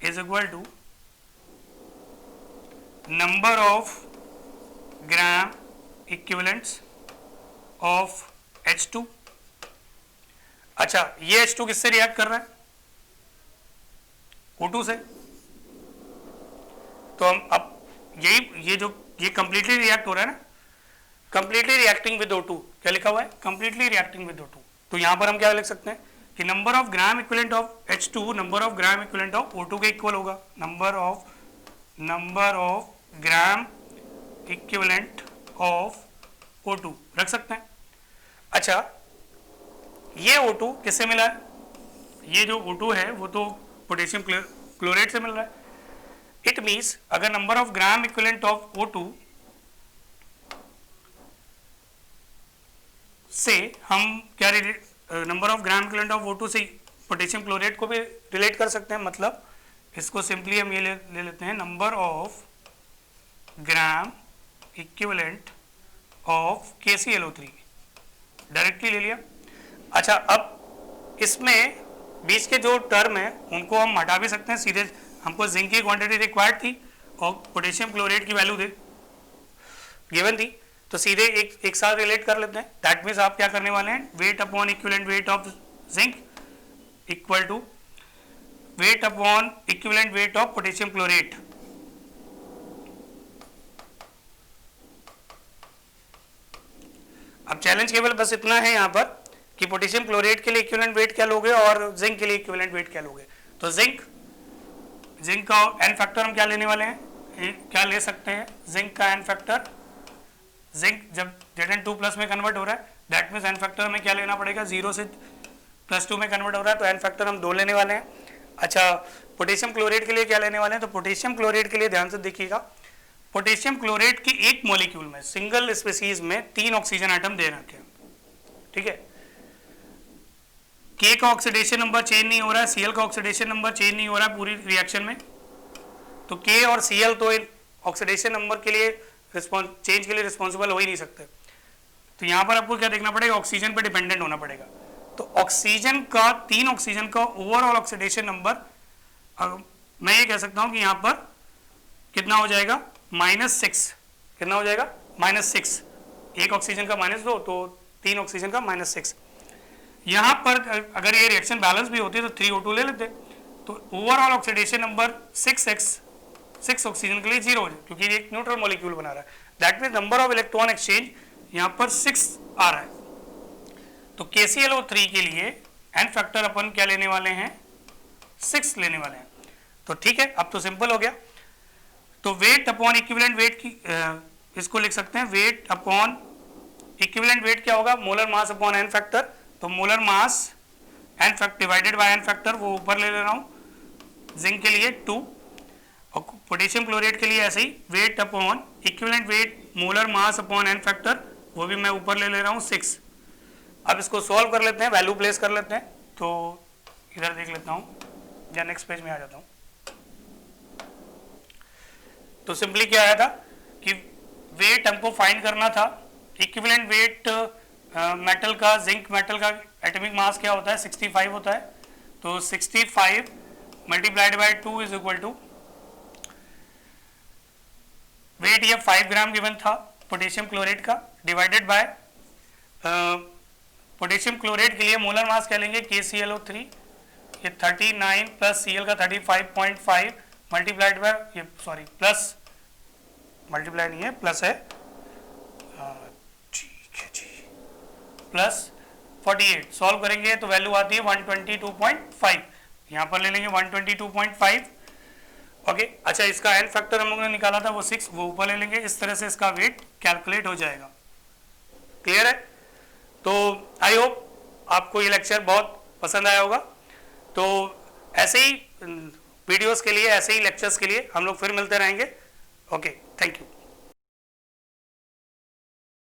is equal to number of gram equivalents of H2। अच्छा, ये H2 किससे रिएक्ट कर रहा है, O2 से। तो हम अब ये कंप्लीटली रिएक्ट हो रहा है ना, कंप्लीटली रिएक्टिंग विद O2, क्या लिखा हुआ है, कंप्लीटली रिएक्टिंग विद O2। तो यहां पर हम क्या लिख सकते हैं कि number of gram equivalent of H2 number of gram equivalent of O2 के इक्वल होगा, number of gram equivalent of O2 रख सकते हैं। अच्छा, ये O2 किससे मिला है, ये जो O2 है वो तो पोटेशियम क्लोराइड से मिल रहा है। इट मीन्स अगर number of gram equivalent of O2 से हम क्या number of gram equivalent of O2 से पोटेशियम क्लोराइड को भी रिलेट कर सकते हैं। मतलब इसको सिंपली हम ये ले लेते हैं, number of gram equivalent of KClO3, directly ले लिया। अच्छा, अब इसमें बीच के जो टर्म है उनको हम हटा भी सकते हैं सीधे। हमको जिंक की क्वांटिटी रिक्वायर्ड थी और पोटेशियम क्लोराइड की वैल्यू गिवन थी, तो सीधे एक साथ रिलेट कर लेते हैं। दैट मीन्स आप क्या करने वाले हैं, weight upon equivalent weight of zinc equal to weight upon equivalent weight of potassium chloride. अब चैलेंज केवल बस इतना है यहाँ पर कि पोटेशियम क्लोराइड के लिए इक्विवेलेंट वेट क्या लोगे और जिंक के लिए इक्विवेलेंट वेट क्या लोगे। तो जिंक का एन फैक्टर हम क्या लेने वाले हैं, क्या ले सकते हैं, जिंक का एन फैक्टर। जिंक जब Zn2+ में कन्वर्ट हो रहा है दैट मीन्स एन फैक्टर हमें क्या लेना पड़ेगा, 0 से +2 में कन्वर्ट हो रहा है, तो एन फैक्टर हम 2 लेने वाले हैं। अच्छा, पोटेशियम क्लोराइड के लिए क्या लेने वाले हैं, तो पोटेशियम क्लोराइड के लिए ध्यान से देखिएगा, पोटेशियम क्लोराइड की एक मॉलिक्यूल में सिंगल स्पीसीज में 3 ऑक्सीजन आइटम दे रखे हैं, ठीक है। K का ऑक्सीडेशन नंबर चेंज नहीं हो रहा है, Cl का ऑक्सीडेशन नंबर चेंज नहीं हो रहा है पूरी रिएक्शन में, तो K और Cl तो ऑक्सीडेशन नंबर के लिए चेंज के लिए रिस्पॉन्सिबल हो ही नहीं सकते। तो यहाँ पर आपको क्या देखना पड़ेगा, ऑक्सीजन पर डिपेंडेंट होना पड़ेगा। तो ऑक्सीजन का 3 ऑक्सीजन का ओवरऑल ऑक्सीडेशन नंबर मैं ये कह सकता हूँ कि यहाँ पर कितना हो जाएगा, -6। कितना हो जाएगा, -6। एक ऑक्सीजन का -2 तो 3 ऑक्सीजन का -6। यहाँ पर अगर ये रिएक्शन बैलेंस भी होती है तो 3O2 ले लेते, तो ओवरऑल ऑक्सीडेशन नंबर 6 ऑक्सीजन के लिए 0 हो जाए, क्योंकि ये एक न्यूट्रल मॉलिक्यूल बना रहा है। That means number of electron exchange यहाँ पर 6 आ रहा है। तो KClO3 के लिए एन फैक्टर अपन क्या लेने वाले हैं, 6 लेने वाले हैं। तो ठीक है, अब तो सिंपल हो गया। तो वेट अपॉन इक्विवेलेंट वेट की इसको लिख सकते हैं, वेट अपॉन इक्विवेलेंट वेट क्या होगा, molar mass upon n factor. तो molar mass n factor divided by N factor, वो ऊपर ले रहा हूं, जिंक के लिए 2 और पोटेशियम क्लोराइड के लिए ऐसे ही weight upon equivalent weight molar mass upon n factor, वो भी मैं ऊपर ले रहा हूं 6। अब इसको सॉल्व कर लेते हैं, वैल्यू प्लेस कर लेते हैं। तो इधर देख लेता हूं या नेक्स्ट पेज में आ जाता हूं। तो सिंपली क्या आया था कि वेट हमको फाइंड करना था, इक्विवेलेंट वेट मेटल का, जिंक मेटल का एटॉमिक मास क्या होता है, 65 होता है। तो 65 multiplied by 2 is equal to weight ये 5 ग्राम गिवन था पोटेशियम क्लोराइड का, डिवाइडेड बाय पोटेशियम क्लोराइड के लिए मोलर मास क्या लेंगे KClO3, ये 39 प्लस Cl का 35.5 मल्टीप्लाइड बाय ये सॉरी प्लस मल्टीप्लाई नहीं है प्लस है, ठीक है जी, प्लस 48 सॉल्व करेंगे तो वैल्यू आती है 122.5, यहाँ पर ले लेंगे 122.5। ओके अच्छा, इसका एन फैक्टर हम लोगों ने निकाला था वो 6, वो ऊपर ले लेंगे, इस तरह से इसका वेट कैलकुलेट हो जाएगा। क्लियर है? तो आई होप आपको ये लेक्चर बहुत पसंद आया होगा। तो ऐसे ही वीडियोस के लिए, ऐसे ही लेक्चर्स के लिए हम लोग फिर मिलते रहेंगे। Okay, thank you.